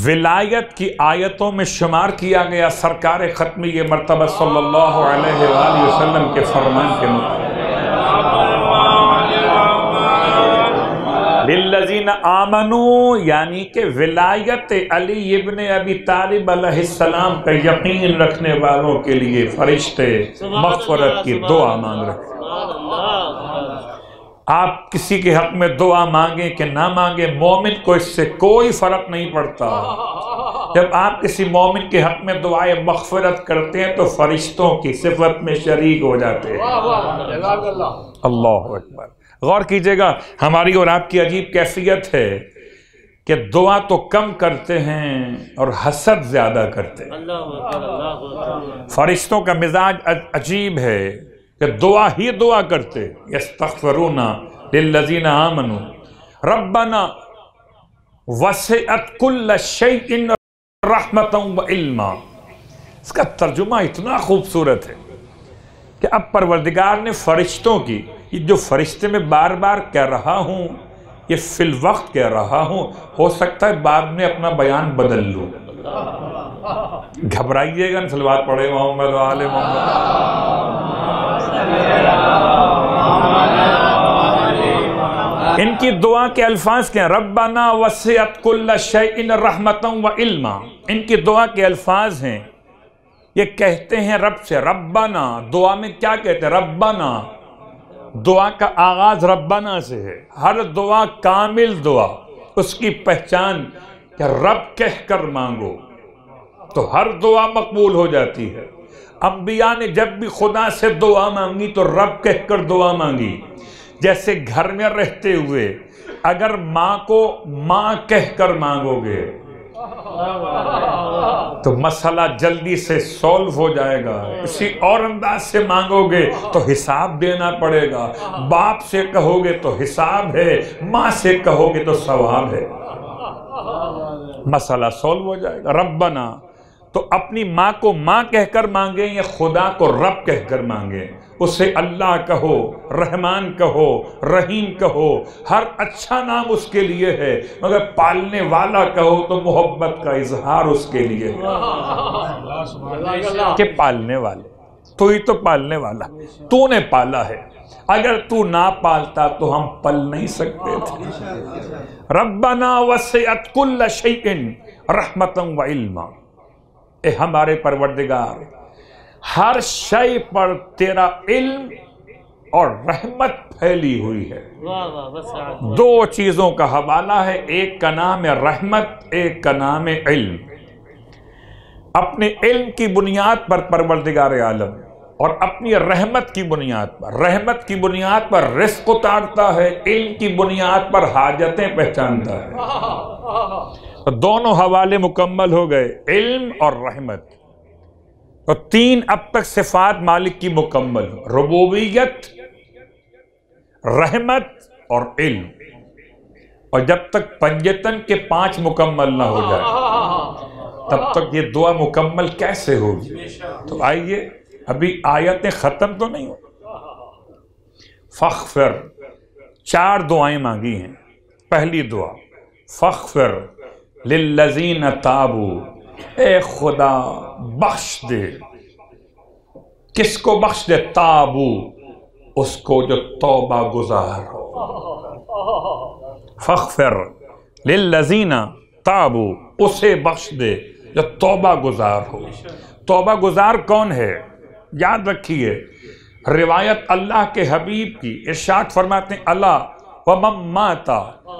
ولایت کی آیتوں میں شمار کیا گیا، سرکار ختمی یہ مرتبہ صلی اللہ علیہ وآلہ وسلم کے فرمان کے مطابق للذین آمنوا، یعنی کہ ولایت علی ابن ابی طالب علیہ السلام کا یقین رکھنے والوں کے لیے فرشتے مغفرت کی دعا مانگ رہے ہیں۔ آپ کسی کے حق میں دعا مانگیں کہ نہ مانگیں، مومن کو اس سے کوئی فرق نہیں پڑتا۔ جب آپ کسی مومن کے حق میں دعائے مغفرت کرتے ہیں تو فرشتوں کی صفت میں شریک ہو جاتے ہیں۔ اللہ اکبر۔ غور کیجئے گا، ہماری اور آپ کی عجیب کیفیت ہے کہ دعا تو کم کرتے ہیں اور حسد زیادہ کرتے ہیں۔ فرشتوں کا مزاج عجیب ہے کہ دعا ہی دعا کرتے، یستغفرون للذین آمنوا ربنا وسعت کل شیء رحمتا وعلما۔ اس کا ترجمہ اتنا خوبصورت ہے کہ اب پروردگار نے فرشتوں کی، یہ جو فرشتے میں بار بار کہہ رہا ہوں، یہ فی الوقت کہہ رہا ہوں، ہو سکتا ہے بعد میں اپنا بیان بدل لوں، گھبرائیے گا، صلوات پڑھے محمد و آل محمد۔ ان کی دعا کے الفاظ کیا ہیں؟ ربنا وسعت کل شیء رحمتا وعلما۔ ان کی دعا کے الفاظ ہیں، یہ کہتے ہیں رب سے، ربنا، دعا میں کیا کہتے ہیں؟ ربنا، دعا کا آغاز ربنا سے ہے۔ ہر دعا کامل دعا، اس کی پہچان کہ رب کہہ کر مانگو، تو ہر دعا مقبول ہو جاتی ہے۔ انبیاء نے جب بھی خدا سے دعا مانگی تو رب کہہ کر دعا مانگی۔ جیسے گھر میں رہتے ہوئے اگر ماں کو ماں کہہ کر مانگو گے تو مسئلہ جلدی سے سولو ہو جائے گا۔ کسی اور انداز سے مانگو گے تو حساب دینا پڑے گا۔ باپ سے کہو گے تو حساب ہے، ماں سے کہو گے تو ثواب ہے، مسئلہ سولو ہو جائے گا۔ ربنا، تو اپنی ماں کو ماں کہہ کر مانگیں یا خدا کو رب کہہ کر مانگیں؟ اسے اللہ کہو، رحمان کہو، رحیم کہو، ہر اچھا نام اس کے لیے ہے، مگر پالنے والا کہو تو محبت کا اظہار اس کے لیے ہے کہ پالنے والے، تو ہی تو پالنے والا، تو نے پالا ہے، اگر تو نہ پالتا تو ہم پل نہیں سکتے تھے۔ ربنا وسعت کل شیء رحمتا وعلما، اے ہمارے پروردگار ہر شے پر تیرا علم اور رحمت پھیلی ہوئی ہے۔ دو چیزوں کا حوالہ ہے، ایک کا نام ہے رحمت، ایک کا نام ہے علم۔ اپنے علم کی بنیاد پر پروردگار عالم اور اپنی رحمت کی بنیاد پر رزق اتارتا ہے، علم کی بنیاد پر حاجتیں پہچانتا ہے۔ دونوں حوالے مکمل ہو گئے، علم اور رحمت۔ اور تین اب تک صفات مالک کی مکمل، ربوبیت، رحمت اور علم۔ اور جب تک پنجتن کے 5 مکمل نہ ہو جائے تب تک یہ دعا مکمل کیسے ہوگی؟ تو آئیے، ابھی آیتیں ختم تو نہیں ہو۔ فاغفر، 4 دعائیں مانگی ہیں۔ پہلی دعا فاغفر للذین تابوا، اے خدا بخش دے، کس کو بخش دے؟ تابو، اس کو جو توبہ گزار ہو۔ فاغفر للذین تابوا، اسے بخش دے جو توبہ گزار ہو۔ توبہ گزار کون ہے؟ یاد رکھیے، روایت اللہ کے حبیب کی، ارشاد فرماتے ہیں اللہ وَمَن مَاتَ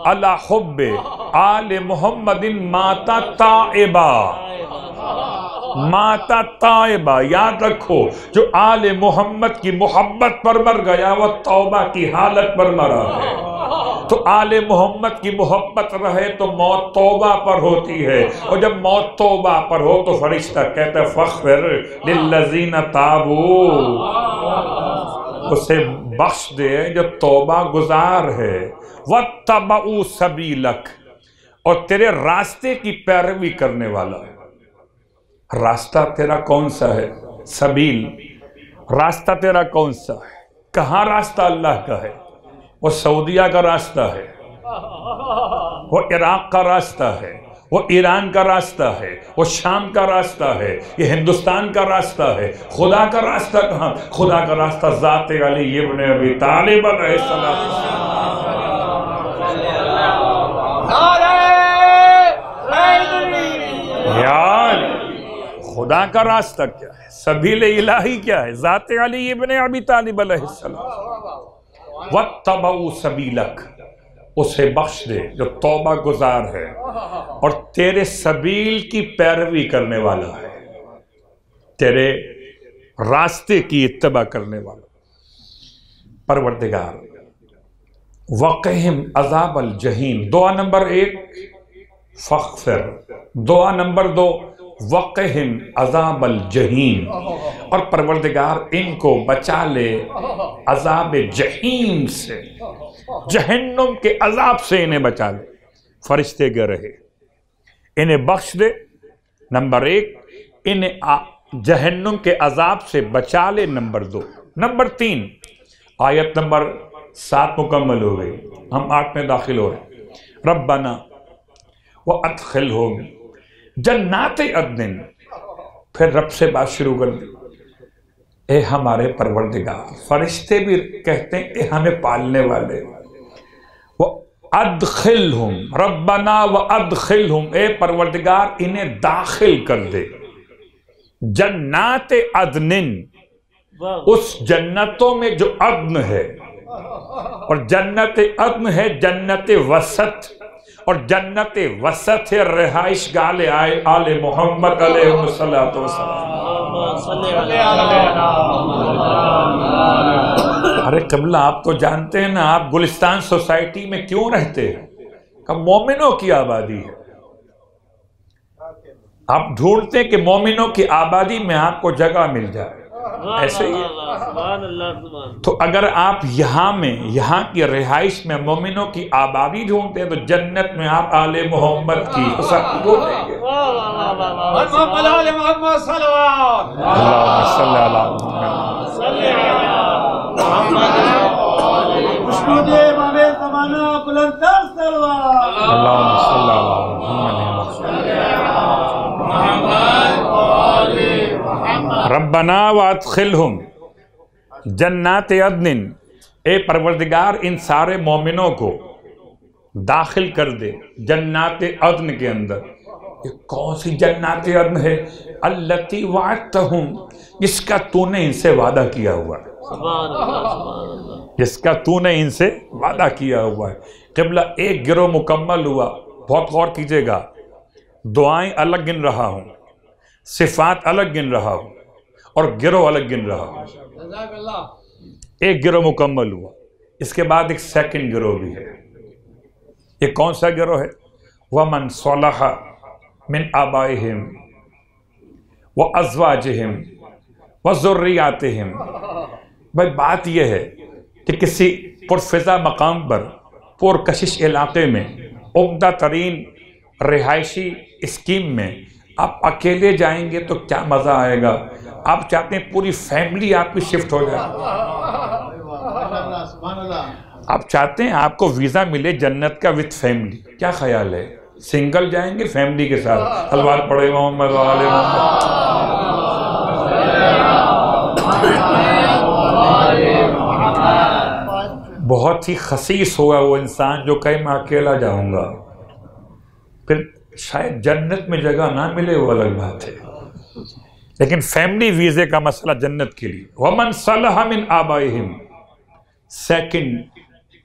عَلَى حُبِّ آلِ محمد مَاتَ تَائِبًا، ماتا تائبہ، یاد رکھو جو آل محمد کی محبت پر مر گیا وہ توبہ کی حالت پر مرا ہے۔ تو آل محمد کی محبت رہے تو موت توبہ پر ہوتی ہے، اور جب موت توبہ پر ہو تو فرشتہ کہتا ہے فاغفر للذین تابوا، اسے بخش دے جو توبہ گزار ہے، واتبعوا سبیلک، اور تیرے راستے کی پیروی کرنے والا ہے۔ راستہ تیرا کون سا ہے؟ سبیل، راستہ تیرا کون سا ہے؟ کہاں راستہ اللہ کا ہے؟ وہ سعودیہ کا راستہ ہے، وہ عراق کا راستہ ہے، وہ ایران کا راستہ ہے، وہ شام کا راستہ ہے، یہ ہندوستان کا راستہ ہے۔ خدا کا راستہ کہاں؟ خدا کا راستہ ذات علی ابن ابی طالب علیہ السلام۔ یار خدا کا راستہ کیا ہے؟ سبیل الہی کیا ہے؟ ذات علی ابن ابی طالب علیہ السلام۔ واتبعوا سبیلک، اسے بخش دے جو توبہ گزار ہے اور تیرے سبیل کی پیروی کرنے والا ہے، تیرے راستے کی اتباع کرنے والا۔ پروردگار وقہم عذاب الجحیم، دعا نمبر 1 فاغفر، دعا نمبر 2 وقہم عذاب الجحیم، اور پروردگار ان کو بچا لے عذاب جحیم سے، جہنم کے عذاب سے انہیں بچا لے۔ فرشتے گئے رہے، انہیں بخش دے، نمبر 1 انہیں جہنم کے عذاب سے بچا لے، نمبر 2۔ نمبر 3 آیت نمبر 7 مکمل ہو گئی، ہم 8 میں داخل ہو رہے۔ ربنا وادخلہم جنات عدن، پھر رب سے بات شروع کر دی، اے ہمارے پروردگار۔ فرشتے بھی کہتے ہیں اے ہمیں پالنے والے، وادخلہم ربنا وادخلہم، اے پروردگار انہیں داخل کر دے جنات عدن، اس جنتوں میں جو عدن ہے، اور جنت عدن ہے جنت وسط، اور جنت وسط ہے رہائش گاہ آل محمد علیہ الصلوۃ والسلام۔ ارے قبلہ آپ تو جانتے ہیں نا، آپ گلستان سوسائٹی میں کیوں رہتے ہیں؟ کہ مومنوں کی آبادی ہے۔ آپ ڈھونڈتے کہ مومنوں کی آبادی میں آپ کو جگہ مل جائے، ایسے ہی تو اگر آپ یہاں کی رہائش میں مومنوں کی آبادی ڈھونڈتے ہیں تو جنت میں آپ آل محمد کی سب ڈھونڈیں گے۔ اللہم صلی علی ربنا وادخلہم جنات عدن، اے پروردگار ان سارے مومنوں کو داخل کر دے جنات عدن کے اندر۔ یہ کون سی جنات عدن ہے؟ التی وعدتہم، جس کا تو نے ان سے وعدہ کیا ہوا ہے، جس کا تو نے ان سے وعدہ کیا ہوا ہے۔ قبلہ ایک گروہ مکمل ہوا، بہت غور کیجئے گا، دعائیں الگ گن رہا ہوں، صفات الگ گن رہا ہوں اور گروہ الگ گن رہا ہوں۔ ایک گروہ مکمل ہوا، اس کے بعد ایک سیکنڈ گروہ بھی ہے۔ یہ کون سا گروہ ہے؟ وَمَنْ صَلَحَ مِنْ آبائِهِمْ وَأَزْوَاجِهِمْ وَذُرِّيَّاتِهِمْ۔ بھائی بات یہ ہے کہ کسی پرفضا مقام پر، پرکشش علاقے میں، عمدہ ترین رہائشی اسکیم میں آپ اکیلے جائیں گے تو کیا مزہ آئے گا؟ آپ چاہتے ہیں پوری فیملی آپ کی شفٹ ہو جائے، آپ چاہتے ہیں آپ کو ویزا ملے جنت کا وتھ فیملی، کیا خیال ہے؟ سنگل جائیں گے فیملی کے ساتھ؟ الوار پڑھے محمد وآل محمد۔ بہت ہی خسیس ہوگا وہ انسان جو کہیں میں اکیلا جاؤں گا، پھر شاید جنت میں جگہ نہ ملے، وہ الگ بات ہے، لیکن فیملی ویزے کا مسئلہ جنت کے لیے۔ وَمَنْ صَلَحَ مِنْ آبَائِهِمْ، سیکنڈ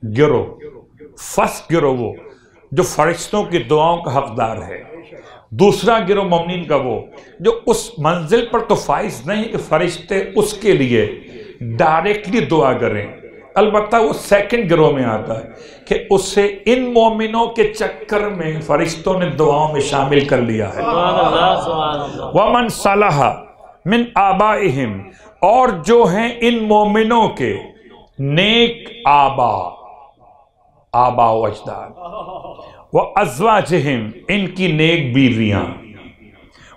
گروہ، فرسٹ گروہ وہ جو فرشتوں کی دعاؤں کا حقدار ہے، دوسرا گروہ مومنین کا وہ جو اس منزل پر تو فائز نہیں کہ فرشتے اس کے لیے ڈائریکٹلی دعا کریں، البتہ وہ سیکنڈ گروہ میں آتا ہے کہ اسے ان مومنوں کے چکر میں فرشتوں نے دعاؤں میں شامل کر لیا ہے۔ وَمَنْ صَلَحَ مِنْ آبَائِهِمْ، اور جو ہیں ان مومنوں کے نیک آبا و اجداد، وَأَزْوَاجِهِمْ، ان کی نیک بیویاں،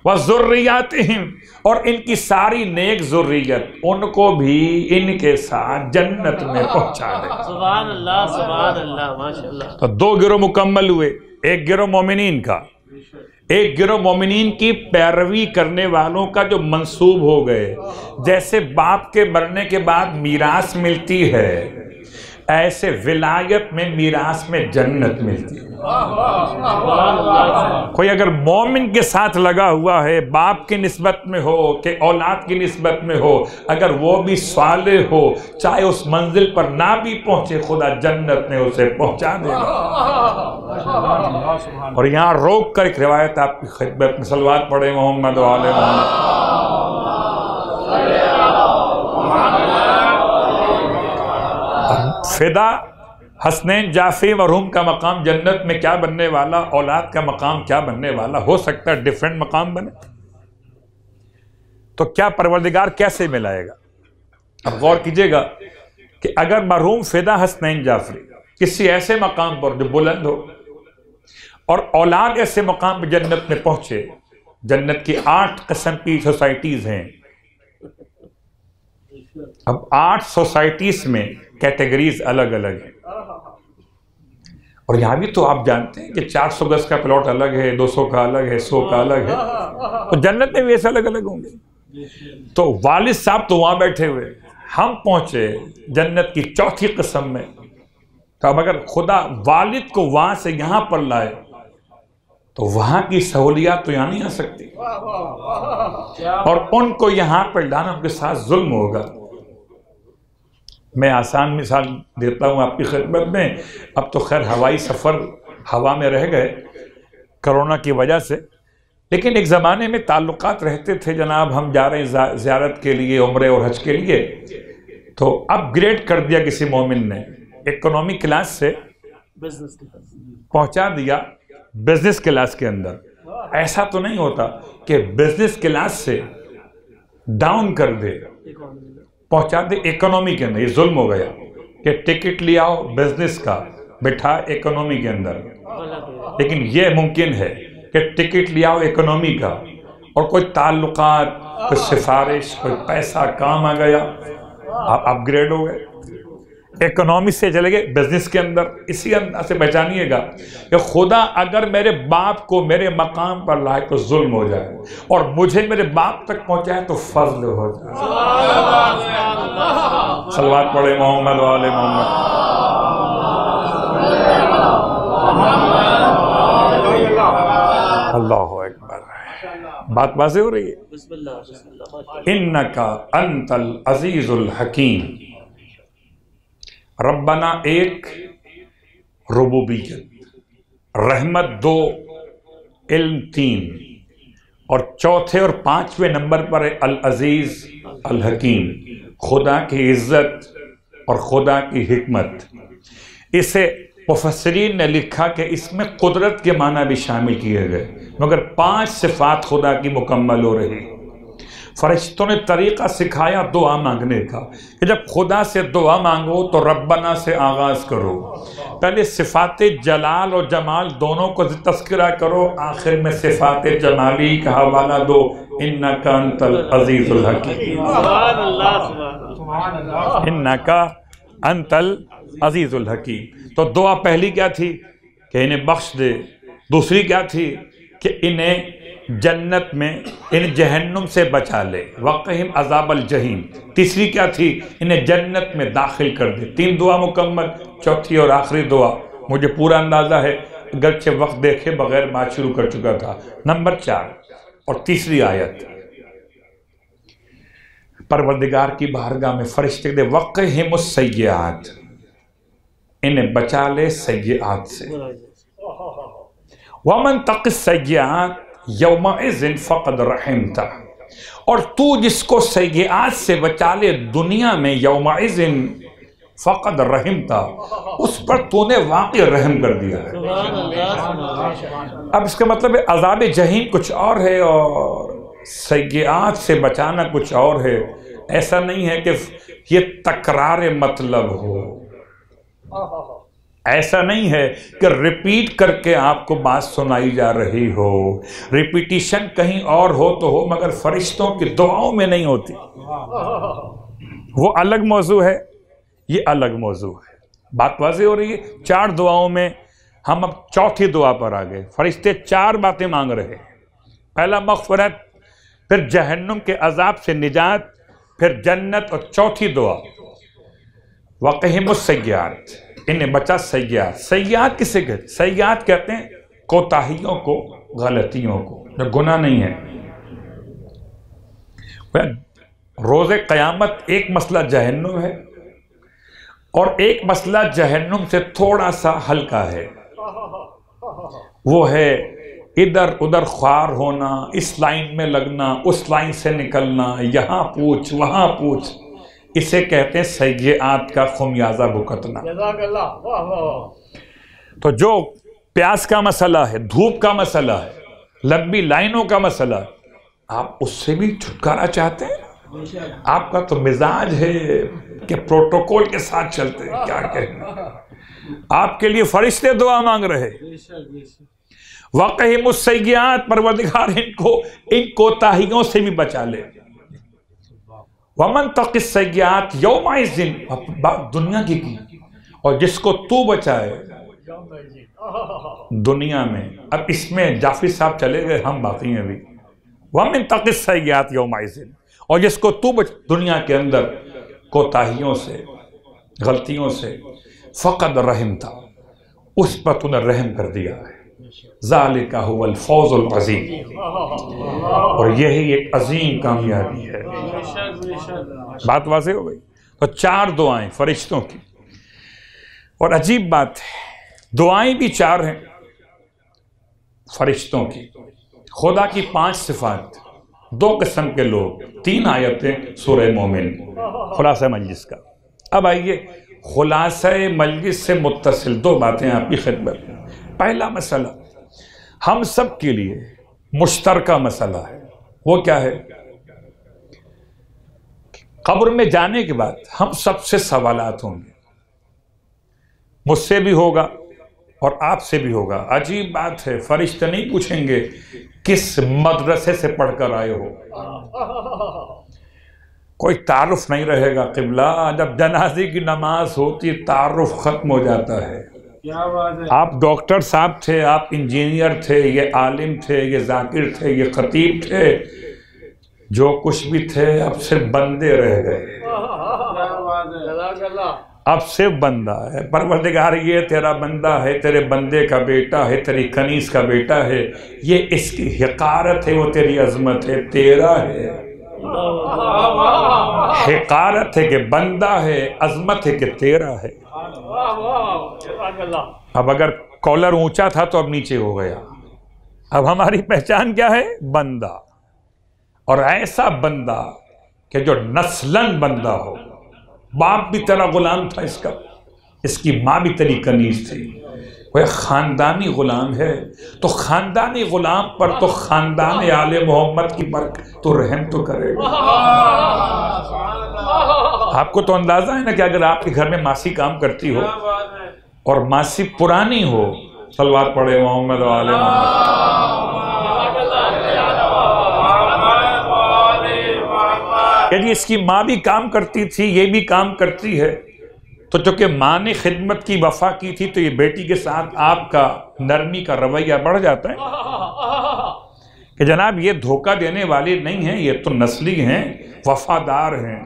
وَذُرِّيَّاتِهِمْ، اور ان کی ساری نیک ذریت، ان کو بھی ان کے ساتھ جنت میں پہنچا دے۔ سبحان اللہ، سبحان اللہ، ماشاءاللہ۔ تو دو گروہ مکمل ہوئے، ایک گروہ مومنین کا، ایک گروہ مومنین کی پیروی کرنے والوں کا جو منسوب ہو گئے، جیسے باپ کے مرنے کے بعد میراث ملتی ہے، ایسے ولایت میں میراث میں جنت ملتی ہے۔ کوئی اگر مومن کے ساتھ لگا ہوا ہے، باپ کی نسبت میں ہو کہ اولاد کی نسبت میں ہو، اگر وہ بھی صالح ہو، چاہے اس منزل پر نہ بھی پہنچے، خدا جنت میں اسے پہنچا دے گا۔ اور یہاں روک کر ایک روایت آپ کی خدمت میں، صلوات پڑھے محمد و آل محمد۔ فدا حسنین جعفری مرحوم کا مقام جنت میں کیا بننے والا، اولاد کا مقام کیا بننے والا، ہو سکتا ہے ڈیفرنٹ مقام بنے، تو کیا پروردگار کیسے ملائے گا؟ اب غور کیجئے گا کہ اگر مرحوم فدا حسنین جعفری کسی ایسے مقام پر جو بلند ہو اور اولاد ایسے مقام پر جنت میں پہنچے، جنت کی 8 قسم کی سوسائٹیز ہیں، اب 8 سوسائٹیز میں کیٹیگریز الگ الگ ہیں، اور یہاں بھی تو آپ جانتے ہیں کہ 400 گز کا پلاٹ الگ ہے، 200 کا الگ ہے، 100 کا الگ ہے، تو جنت میں بھی ایسے الگ الگ ہوں گے۔ تو والد صاحب تو وہاں بیٹھے ہوئے، ہم پہنچے جنت کی 4تھی قسم میں، تو اب اگر خدا والد کو وہاں سے یہاں پر لائے تو وہاں کی سہولیات تو یہاں نہیں آ سکتی، اور ان کو یہاں پر لانا ان کے ساتھ ظلم ہوگا۔ میں آسان مثال دیتا ہوں آپ کی خدمت میں، اب تو خیر ہوائی سفر ہوا میں رہ گئے کرونا کی وجہ سے، لیکن ایک زمانے میں تعلقات رہتے تھے، جناب ہم جا رہے ہیں زیارت کے لیے، عمرے اور حج کے لیے، تو اپ گریڈ کر دیا کسی مومن نے، اکنامی کلاس سے پہنچا دیا بزنس کلاس کے اندر۔ ایسا تو نہیں ہوتا کہ بزنس کلاس سے ڈاؤن کر دے، پہنچا دے اکنامی کے اندر، یہ ظلم ہو گیا کہ ٹکٹ لے آؤ بزنس کا، بٹھا اکنامی کے اندر۔ لیکن یہ ممکن ہے کہ ٹکٹ لے آؤ اکنامی کا اور کوئی تعلقات، کوئی سفارش، کوئی پیسہ کام آ گیا، آپ اپ گریڈ ہو گئے، اکنامی سے چلے گئے بزنس کے اندر۔ اسی انداز سے پہچانیے گا کہ خدا اگر میرے باپ کو میرے مقام پر لائے تو ظلم ہو جائے، اور مجھے میرے باپ تک پہنچائے تو فضل ہو جائے۔ صلوات پڑھے محمد و آل محمد۔ اللہ اکبر۔ بات واضح ہو رہی ہے؟ انکا انت العزیز الحکیم۔ ربنا ایک، ربوبیت، رحمت دو، علم تین، اور چوتھے اور پانچویں نمبر پر ہے العزیز الحکیم، خدا کی عزت اور خدا کی حکمت۔ اسے مفسرین نے لکھا کہ اس میں قدرت کے معنی بھی شامل کیے گئے، مگر 5 صفات خدا کی مکمل ہو رہی۔ فرشتوں نے طریقہ سکھایا دعا مانگنے کا کہ جب خدا سے دعا مانگو تو ربنا سے آغاز کرو، پہلے صفات جلال اور جمال دونوں کو تذکرہ کرو، آخر میں صفات جمالی کا حوالہ دو، انکا انت العزیز الحکیم، انکا انت العزیز الحکیم۔ تو دعا پہلی کیا تھی کہ انہیں بخش دے، دوسری کیا تھی کہ انہیں جنت میں، انہیں جہنم سے بچا لے، وقہم عذاب الجحیم، تیسری کیا تھی انہیں جنت میں داخل کر دے۔ 3 دعا مکمل، چوتھی اور آخری دعا مجھے پورا اندازہ ہے، اگرچہ وقت دیکھے بغیر بات شروع کر چکا تھا۔ نمبر 4 اور تیسری آیت، پروردگار کی بارگاہ میں فرشتے دے وقہم السیئات، انہیں بچا لے سیئات سے۔ وَمَن تَقِ السَّیِّئَاتِ یومئذ فقد رحمتہ، اور تو جس کو سیئات سے بچا لے دنیا میں یومئذ فقد رحمتہ، اس پر تو نے واقع رحم کر دیا ہے۔ اب اس کا مطلب ہے عذاب جہنم کچھ اور ہے اور سیئات سے بچانا کچھ اور ہے۔ ایسا نہیں ہے کہ یہ تکرار مطلب ہو، ایسا نہیں ہے کہ ریپیٹ کر کے آپ کو بات سنائی جا رہی ہو، ریپیٹیشن کہیں اور ہو تو ہو، مگر فرشتوں کی دعاؤں میں نہیں ہوتی۔ وہ الگ موضوع ہے، یہ الگ موضوع ہے۔ بات واضح ہو رہی ہے؟ 4 دعاؤں میں ہم اب چوتھی دعا پر آ گئے۔ فرشتے 4 باتیں مانگ رہے ہیں، پہلا مغفرت، پھر جہنم کے عذاب سے نجات، پھر جنت، اور چوتھی دعا وقہم السیئات، انہیں بچا سیئات۔ سیئات کسے کہتے ہیں؟ سیئات کہتے ہیں کوتاہیوں کو، غلطیوں کو، جو گناہ نہیں ہے۔ روز قیامت ایک مسئلہ جہنم ہے اور ایک مسئلہ جہنم سے تھوڑا سا ہلکا ہے، وہ ہے ادھر ادھر خوار ہونا، اس لائن میں لگنا، اس لائن سے نکلنا، یہاں پوچھ وہاں پوچھ، اسے کہتے ہیں سیئات کا خمیازہ بھگتنا۔ تو جو پیاس کا مسئلہ ہے، دھوپ کا مسئلہ ہے، لمبی لائنوں کا مسئلہ ہے، آپ اس سے بھی چھٹکارا چاہتے ہیں؟ آپ کا تو مزاج ہے کہ پروٹوکول کے ساتھ چلتے ہیں، کیا کہنا۔ آپ کے لیے فرشتے دعا مانگ رہے، وقہم السیئات، پروردگار ان کوتاہیوں سے بھی بچا لے۔ وَمَن تَقِ السَّیِّئَاتِ یومئذ، بات دنیا کی، اور جس کو تو بچائے دنیا میں۔ اب اس میں جعفری صاحب چلے گئے، ہم باقی ہیں ابھی۔ وَمَن تَقِ السَّیِّئَاتِ یومئذ، اور جس کو تو دنیا کے اندر کوتاہیوں سے، غلطیوں سے، فقد رحمتہ، اس پر تو نے رحم کر دیا ہے۔ ذالک هو الفوز العظیم، اور یہی ایک عظیم کامیابی ہے۔ بات واضح ہو گئی؟ تو 4 دعائیں فرشتوں کی، اور عجیب بات ہے دعائیں بھی 4 ہیں فرشتوں کی، خدا کی 5 صفات، 2 قسم کے لوگ، 3 آیتیں سورہ مومن، خلاصہ مجلس کا۔ اب آئیے خلاصہ مجلس سے متصل 2 باتیں آپ کی خدمت میں۔ پہلا مسئلہ ہم سب کے لیے مشترکہ مسئلہ ہے، وہ کیا ہے؟ قبر میں جانے کے بعد ہم سب سے سوالات ہوں گے، مجھ سے بھی ہوگا اور آپ سے بھی ہوگا۔ عجیب بات ہے، فرشتے نہیں پوچھیں گے کس مدرسے سے پڑھ کر آئے ہو، کوئی تعارف نہیں رہے گا۔ قبلہ جب جنازے کی نماز ہوتی تعارف ختم ہو جاتا ہے۔ آپ ڈاکٹر صاحب تھے، آپ انجینئر تھے، یہ عالم تھے، یہ ذاکر تھے، یہ خطیب تھے، جو کچھ بھی تھے اب صرف بندے رہ گئے، اب صرف بندہ ہے۔ پروردگار یہ تیرا بندہ ہے، تیرے بندے کا بیٹا ہے، تیری کنیز کا بیٹا ہے، یہ اس کی حقارت ہے، وہ تیری عظمت ہے، تیرا ہے۔ حقارت ہے کہ بندہ ہے، عظمت ہے کہ تیرا ہے۔ اب اگر کالر اونچا تھا تو اب نیچے ہو گیا، اب ہماری پہچان کیا ہے؟ بندہ، اور ایسا بندہ کہ جو نسلاً بندہ ہو۔ باپ بھی تیرا غلام تھا اس کا، اس کی ماں بھی تیری کنیز تھی، وہ ایک خاندانی غلام ہے، تو خاندانی غلام پر تو خاندان آل محمد کی برکت تو رحم تو کرے گا۔ آپ کو تو اندازہ ہے نا کہ اگر آپ کے گھر میں ماسی کام کرتی ہو اور ماسی پرانی ہو، صلوات پڑھے محمد و آل محمد، کہ جی اس کی ماں بھی کام کرتی تھی، یہ بھی کام کرتی ہے، تو چونکہ ماں نے خدمت کی، وفا کی تھی، تو یہ بیٹی کے ساتھ آپ کا نرمی کا رویہ بڑھ جاتا ہے کہ جناب یہ دھوکہ دینے والی نہیں ہیں، یہ تو نسلی ہیں، وفادار ہیں۔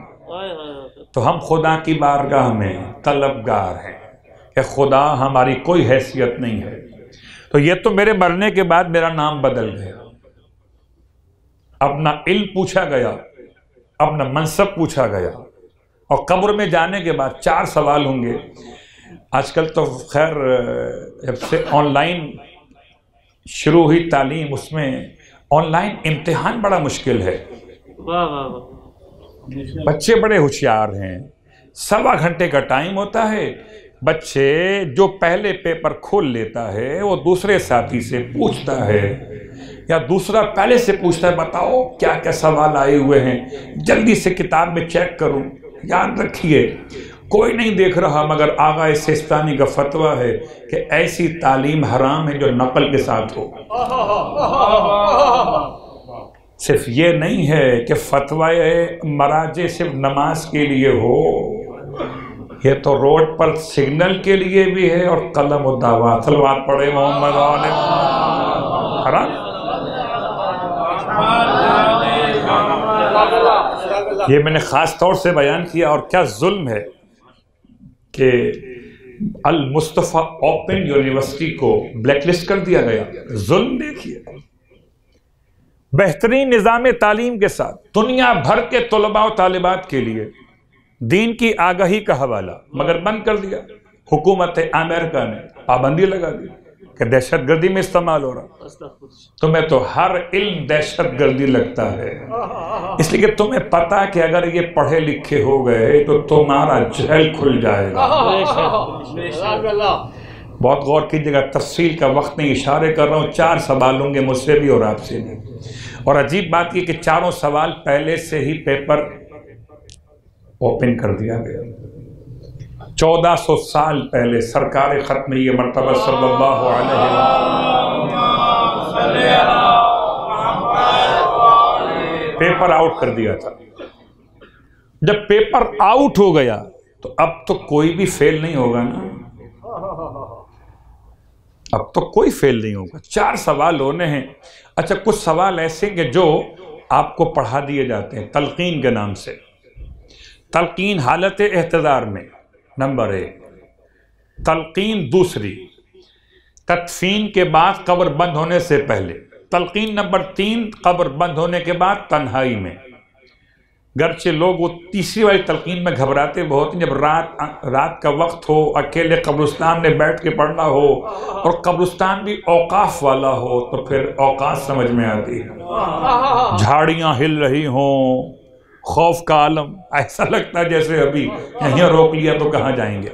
تو ہم خدا کی بارگاہ میں طلبگار ہیں کہ خدا ہماری کوئی حیثیت نہیں ہے، تو یہ تو میرے مرنے کے بعد میرا نام بدل گیا، اپنا علم پوچھا گیا، اپنا منصب پوچھا گیا، اور قبر میں جانے کے بعد 4 سوال ہوں گے۔ آج کل تو خیر جب سے آن لائن شروع ہوئی تعلیم، اس میں آن لائن امتحان بڑا مشکل ہے۔ بچے بڑے ہوشیار ہیں، 1.25 گھنٹے کا ٹائم ہوتا ہے، بچے جو پہلے پیپر کھول لیتا ہے وہ دوسرے ساتھی سے پوچھتا ہے، یا دوسرا پہلے سے پوچھتا ہے بتاؤ کیا کیا سوال آئے ہوئے ہیں، جلدی سے کتاب میں چیک کروں۔ یاد رکھیے کوئی نہیں دیکھ رہا مگر آغا سیستانی کا فتویٰ ہے کہ ایسی تعلیم حرام ہے جو نقل کے ساتھ ہو۔ صرف یہ نہیں ہے کہ فتویٰ مراجع صرف نماز کے لیے ہو، یہ تو روڈ پر سگنل کے لیے بھی ہے، اور قلم و دعوات، صلوات پڑھے محمد علیہ حرام۔ یہ میں نے خاص طور سے بیان کیا، اور کیا ظلم ہے کہ المصطفیٰ اوپن یونیورسٹی کو بلیک لسٹ کر دیا گیا۔ ظلم دیکھیے، بہترین نظام تعلیم کے ساتھ دنیا بھر کے طلباء و طالبات کے لیے دین کی آگاہی کا حوالہ، مگر بند کر دیا۔ حکومت امریکہ نے پابندی لگا دی کہ دہشت گردی میں استعمال ہو رہا۔ تمہیں تو ہر علم دہشت گردی لگتا ہے، اس لیے کہ تمہیں پتا کہ اگر یہ پڑھے لکھے ہو گئے تو تمہارا جہل کھل جائے گا۔ بہت غور کیجیے گا، تفصیل کا وقت نہیں، اشارے کر رہا ہوں۔ 4 سوال ہوں گے مجھ سے بھی اور آپ سے بھی، اور عجیب بات یہ کہ 4 سوال پہلے سے ہی پیپر اوپن کر دیا گیا۔ 1400 سال پہلے سرکار ختم یہ مرتبہ صلی اللہ علیہ وسلم پیپر آؤٹ کر دیا تھا۔ جب پیپر آؤٹ ہو گیا تو اب تو کوئی بھی فیل نہیں ہوگا نا، اب تو کوئی فیل نہیں ہوگا۔ 4 سوال ہونے ہیں۔ اچھا، کچھ سوال ایسے کہ جو آپ کو پڑھا دیے جاتے ہیں تلقین کے نام سے۔ تلقین حالت احتضار میں نمبر 1، تلقین دوسری تدفین کے بعد قبر بند ہونے سے پہلے، تلقین نمبر 3 قبر بند ہونے کے بعد تنہائی میں، گرچہ لوگ وہ تیسری والی تلقین میں گھبراتے بہت ہیں، جب رات کا وقت ہو، اکیلے قبرستان میں بیٹھ کے پڑھنا ہو اور قبرستان بھی اوقاف والا ہو تو پھر اوقات سمجھ میں آتی ہے۔ جھاڑیاں ہل رہی ہوں، خوف کا عالم، ایسا لگتا ہے جیسے ابھی یہیں روک لیا تو کہاں جائیں گے۔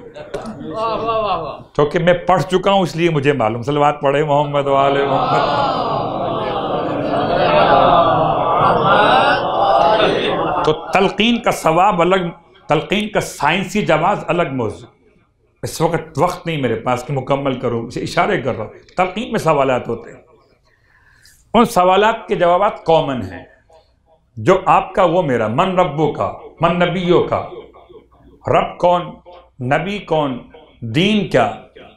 کیونکہ میں پڑھ چکا ہوں اس لیے مجھے معلوم۔ صلوات پڑھے محمد و آل محمد۔ تو تلقین کا ثواب الگ، تلقین کا سائنسی جواز الگ موضوع۔ اس وقت نہیں میرے پاس کہ مکمل کروں، اسے اشارے کر رہا ہوں۔ تلقین میں سوالات ہوتے ہیں، ان سوالات کے جوابات کامن ہیں، جو آپ کا وہ میرا، من ربو کا، من نبیوں کا، رب کون، نبی کون، دین کیا،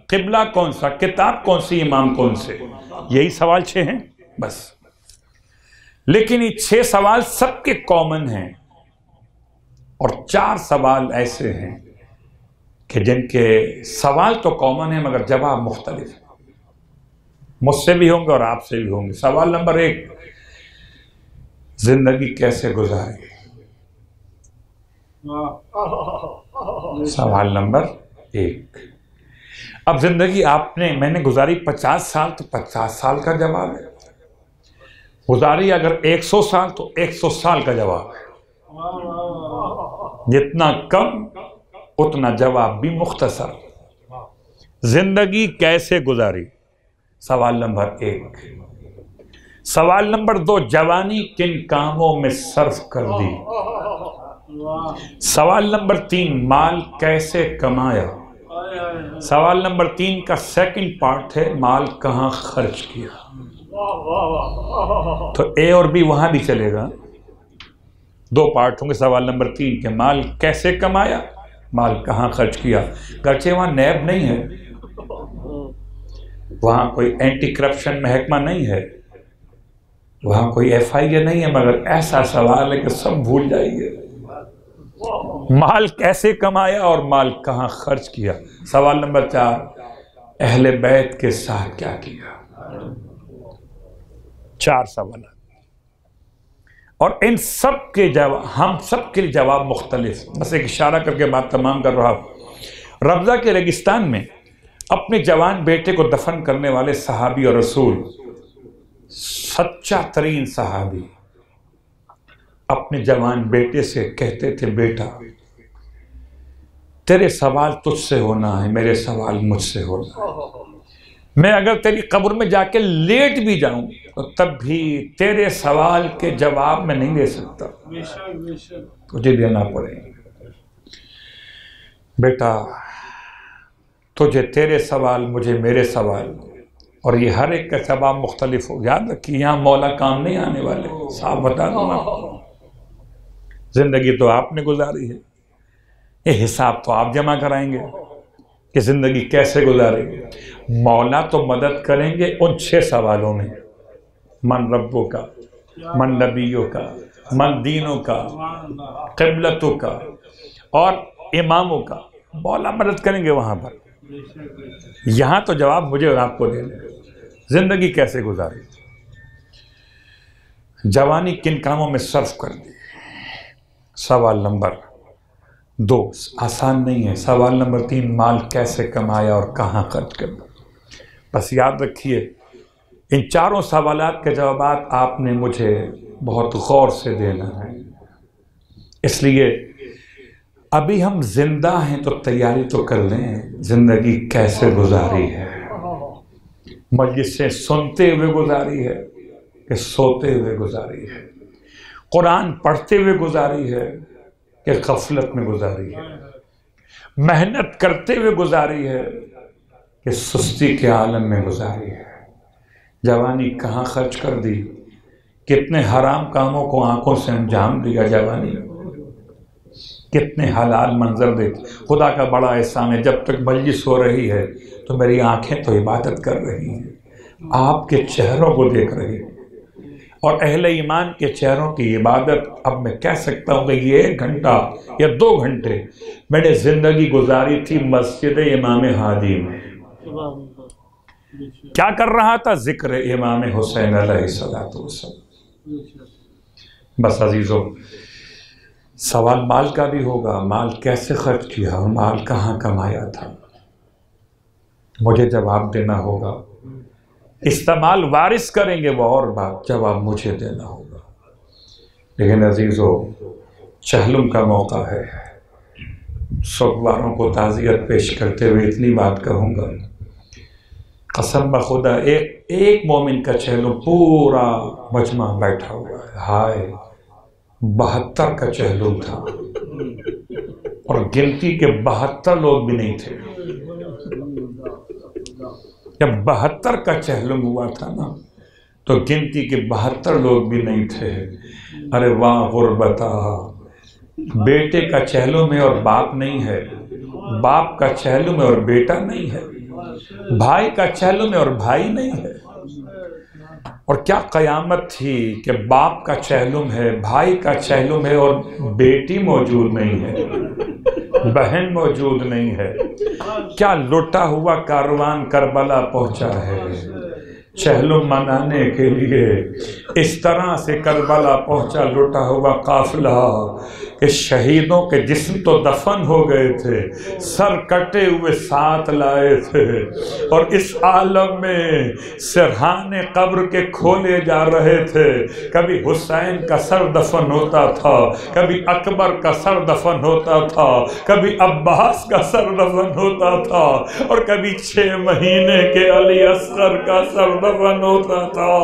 قبلہ کون سا، کتاب کون سی، امام کون سے، یہی سوال 6 ہیں بس۔ لیکن یہ 6 سوال سب کے کامن ہیں، اور 4 سوال ایسے ہیں کہ جن کے سوال تو کامن ہیں مگر جواب مختلف ہیں، مجھ سے بھی ہوں گے اور آپ سے بھی ہوں گے۔ سوال نمبر 1، زندگی کیسے گزاری؟ سوال نمبر 1۔ اب زندگی میں نے گزاری 50 سال تو 50 سال کا جواب ہے، گزاری اگر 100 سال تو 100 سال کا جواب ہے۔ جتنا کم اتنا جواب بھی مختصر۔ زندگی کیسے گزاری؟ سوال نمبر 1۔ سوال نمبر 2، جوانی کن کاموں میں صرف کر دی؟ سوال نمبر 3، مال کیسے کمایا؟ سوال نمبر 3 کا سیکنڈ پارٹ ہے، مال کہاں خرچ کیا؟ تو اے اور بی وہاں بھی چلے گا، 2 پارٹ ہوں گے سوال نمبر 3 کے، مال کیسے کمایا، مال کہاں خرچ کیا۔ گرچہ وہاں نیب نہیں ہے، وہاں کوئی اینٹی کرپشن محکمہ نہیں ہے، وہاں کوئی FIA نہیں ہے، مگر ایسا سوال ہے کہ سب بھول جائیے۔ مال کیسے کمایا اور مال کہاں خرچ کیا۔ سوال نمبر 4، اہل بیت کے ساتھ کیا کیا؟ 4 سوالات، اور ان سب کے جواب، ہم سب کے لیے جواب مختلف۔ بس ایک اشارہ کر کے بات تمام کر رہا ہوں۔ ربضہ کے ریگستان میں اپنے جوان بیٹے کو دفن کرنے والے صحابی اور رسول، سچا ترین صحابی، اپنے جوان بیٹے سے کہتے تھے، بیٹا تیرے سوال تجھ سے ہونا ہے، میرے سوال مجھ سے ہونا ہے۔ میں اگر تیری قبر میں جا کے لیٹ بھی جاؤں تو تب بھی تیرے سوال کے جواب میں نہیں دے سکتا، تجھے دینا پڑے گا۔ بیٹا تجھے تیرے سوال، مجھے میرے سوال، اور یہ ہر ایک کا جواب مختلف ہو۔ یاد رکھیے یہاں مولا کام نہیں آنے والے، صاحب بتا دوں میں، زندگی تو آپ نے گزاری ہے، یہ حساب تو آپ جمع کرائیں گے کہ زندگی کیسے گزارے گی۔ مولا تو مدد کریں گے ان 6 سوالوں میں، من ربوں کا، من نبیوں کا، من دینوں کا، قبلتوں کا اور اماموں کا، مولا مدد کریں گے وہاں پر۔ یہاں تو جواب مجھے اور آپ کو دینا ہے، زندگی کیسے گزاری، جوانی کن کاموں میں صرف کر دی۔ سوال نمبر 2 آسان نہیں ہے، سوال نمبر 3 مال کیسے کمایا اور کہاں خرچ کرنا۔ بس یاد رکھیے ان 4 سوالات کے جوابات آپ نے مجھے بہت غور سے دینا ہے، اس لیے ابھی ہم زندہ ہیں تو تیاری تو کر لیں، زندگی کیسے گزاری ہے، مجلس سے سنتے ہوئے گزاری ہے کہ سوتے ہوئے گزاری ہے، قرآن پڑھتے ہوئے گزاری ہے کہ غفلت میں گزاری ہے، محنت کرتے ہوئے گزاری ہے کہ سستی کے عالم میں گزاری ہے، جوانی کہاں خرچ کر دی، کتنے حرام کاموں کو آنکھوں سے انجام دیا جوانی، کتنے حلال منظر دیکھ۔ خدا کا بڑا احسان ہے، جب تک مجلس ہو رہی ہے تو میری آنکھیں تو عبادت کر رہی ہیں، آپ کے چہروں کو دیکھ رہی ہیں، اور اہل ایمان کے چہروں کی عبادت اب میں کہہ سکتا ہوں کہ یہ 1 گھنٹہ یا 2 گھنٹے میں نے زندگی گزاری تھی مسجد امام ہادی میں۔ کیا کر رہا تھا؟ ذکر امام حسین علیہ السلام۔ بس عزیزو سوال مال کا بھی ہوگا، مال کیسے خرچ کیا اور مال کہاں کمایا تھا، مجھے جواب دینا ہوگا۔ استعمال وارث کریں گے وہ اور بات، جواب مجھے دینا ہوگا۔ لیکن عزیزو، چہلم کا موقع ہے، سوگواروں کو تعزیت پیش کرتے ہوئے اتنی بات کہوں گا، قسم بخدا ایک مومن کا چہلم پورا مجمع بیٹھا ہوا ہے، ہائے 72 کا چہلم تھا، اور گنتی کے 72 لوگ بھی نہیں تھے۔ جب 72 کا چہلم ہوا تھا نا تو گنتی کے 72 لوگ بھی نہیں تھے۔ ارے واہ غربتا، بیٹے کا چہلم ہے اور باپ نہیں ہے، باپ کا چہلم ہے اور بیٹا نہیں ہے، بھائی کا چہلم ہے اور بھائی نہیں ہے۔ اور کیا قیامت تھی کہ باپ کا چہلم ہے، بھائی کا چہلم ہے اور بیٹی موجود نہیں ہے، بہن موجود نہیں ہے۔ کیا لٹا ہوا کاروان کربلا پہنچا ہے چہلم منانے کے لیے، اس طرح سے کربلا پہنچا لٹا ہوا قافلہ کہ شہیدوں کے جسم تو دفن ہو گئے تھے، سر کٹے ہوئے ساتھ لائے تھے، اور اس عالم میں سرحان قبر کے کھولے جا رہے تھے۔ کبھی حسین کا سر دفن ہوتا تھا، کبھی اکبر کا سر دفن ہوتا تھا، کبھی عباس کا سر دفن ہوتا تھا، اور کبھی 6 مہینے کے علی اصغر کا سر دفن ہوتا تھا۔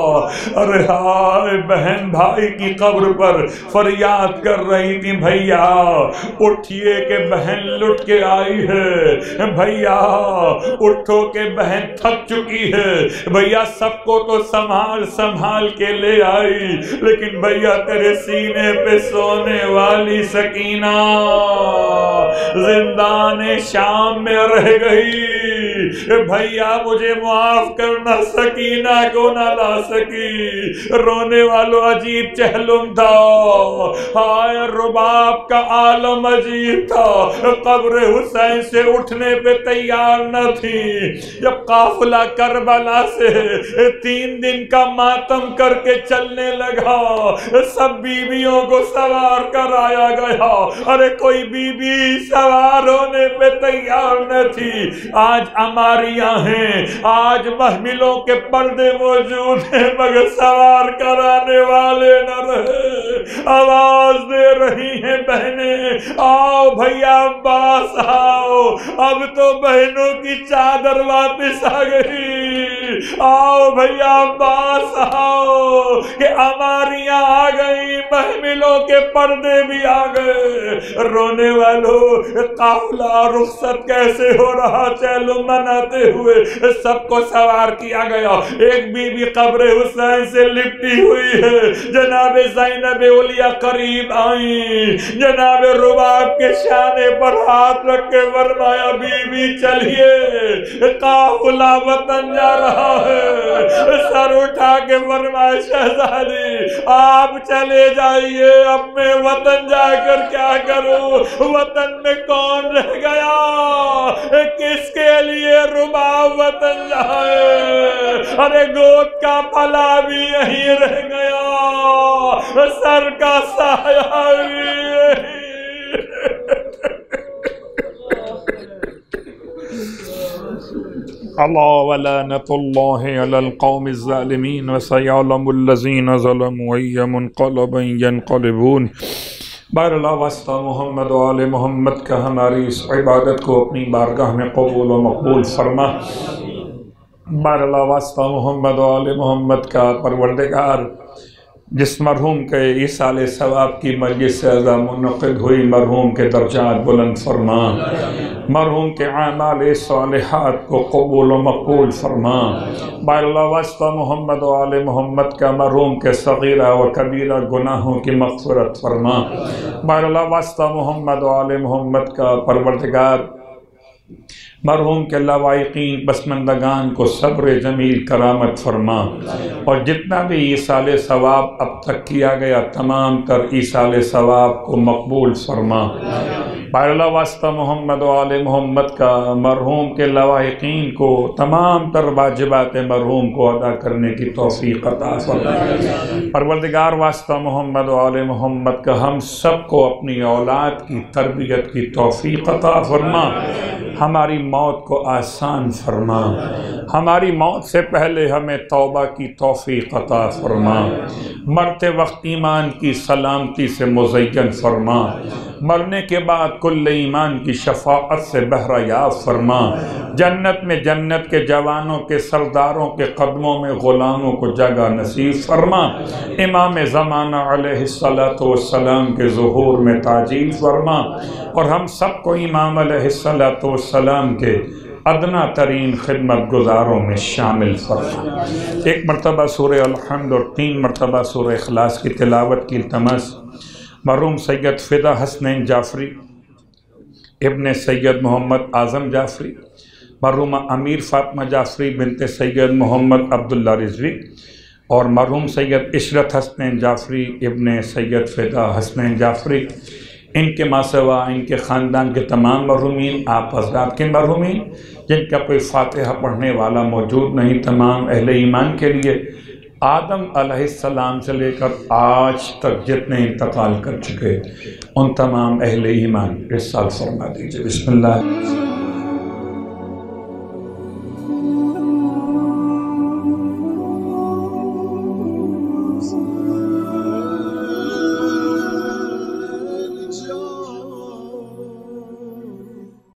ارے ہائے بہن بھائی کی قبر پر فریاد کر رہی تھی، بھیا اٹھئے کہ بہن لٹ کے آئی ہے، بھیا اٹھو کہ بہن تھک چکی ہے، بھیا سب کو تو سنبھال کے لے آئی، لیکن بھیا تیرے سینے پہ سونے والی سکینہ زندان شام میں رہ گئی، بھیا مجھے معاف کرنا، سکینہ کو نہ لا سکی۔ رونے والوں عجیب چہلم تھا، ہائے رباب کا عالم عجیب تھا، قبر حسین سے اٹھنے پہ تیار نہ تھی۔ جب قافلہ کربلا سے 3 دن کا ماتم کر کے چلنے لگا، سب بیویوں کو سوار کر آیا گیا، ارے کوئی بی بی سوار ہونے پہ تیار نہ تھی۔ آج عماریاں ہیں، آج محملوں کے پردے موجود ہیں، مگر سوار کرانے والے نہ رہے۔ آواز دے رہی ہیں بہنیں، آؤ بھیا عباس آؤ، اب تو بہنوں کی چادر واپس آ گئی، آؤ بھیا عباس آؤ کہ عماریاں آ گئی، محملوں کے پردے بھی آ گئے۔ رونے والوں قافلہ رخصت کیسے ہو رہا، چہلم مناتے ہوئے سب کو سوار کیا گیا۔ ایک بی بی قبر حسین سے لپٹی ہوئی ہے، جناب زینب اولیاء قریب آئیں، جناب رباب کے شانے پر ہاتھ رکھ کے فرمایا بی بی چلیے قافلہ وطن جا رہا ہے۔ سر اٹھا کے فرمایا شہزادی آپ چلے جائیے، اب میں وطن جا کر کیا کروں، وطن میں کون رہ گیا، کس کے لیے رباب وطن جائے، ارے گود کا پھلا بھی یہیں رہ گیا، سر کا سایہ بھی یہیں۔ اللہ ولعنۃ اللہ علی القوم الظالمین وسیعلم الذین ظلموا ای منقلب ینقلبون۔ بہرحال واسطہ محمد و آل محمد کا ہماری اس عبادت کو اپنی بارگاہ میں قبول و مقبول فرما۔ بہرحال واسطہ محمد و آل محمد کا پروردگار، جس مرحوم کے ایصال ثواب کی مجلس سے اعظم منعقد ہوئی، مرحوم کے درجات بلند فرما، مرحوم کے اعمال صالحات کو قبول و مقبول فرما۔ بہرحال واسطہ محمد و آل محمد کا مرحوم کے صغیرہ و کبیرہ گناہوں کی مغفرت فرما۔ بہرحال واسطہ محمد و آل محمد کا پروردگار، مرحوم کے لوائقین پسماندگان کو صبر جمیل کرامت فرما، اور جتنا بھی ایصال ثواب اب تک کیا گیا تمام تر ایصال ثواب کو مقبول فرما۔ اللہ واسطہ محمد و آل محمد کا مرحوم کے لواحقین کو تمام تر واجبات مرحوم کو ادا کرنے کی توفیق عطا فرما۔ پروردگار واسطہ محمد و آل محمد کا ہم سب کو اپنی اولاد کی تربیت کی توفیق عطا فرما، ہماری موت کو آسان فرما، ہماری موت سے پہلے ہمیں توبہ کی توفیق عطا فرما، مرتے وقت ایمان کی سلامتی سے مزین فرما، مرنے کے بعد کل ایمان کی شفاعت سے بہرہ یاب فرما، جنت میں جنت کے جوانوں کے سرداروں کے قدموں میں غلاموں کو جگہ نصیب فرما، امام زمانہ علیہ السلام کے ظہور میں تعجیل فرما، اور ہم سب کو امام علیہ السلام کے ادنا ترین خدمت گزاروں میں شامل فرما۔ ایک مرتبہ سورہ الحمد اور 3 مرتبہ سورہ اخلاص کی تلاوت کی التماس مرحوم سید فدا حسنین جعفری ابن سید محمد اعظم جعفری، مرحومہ امیر فاطمہ جعفری بنت سید محمد عبداللہ رضوی، اور مرحوم سید عشرت حسنین جعفری ابن سید فدا حسنین جعفری، ان کے ماسوا ان کے خاندان کے تمام مرحومین، آپ حضرات کے مرحومین جن کا کوئی فاتحہ پڑھنے والا موجود نہیں، تمام اہل ایمان کے لیے آدم علیہ السلام سے لے کر آج تک جتنے انتقال کر چکے ان تمام اہل ایمان ارسال فرما دیجئے۔ بسم اللہ۔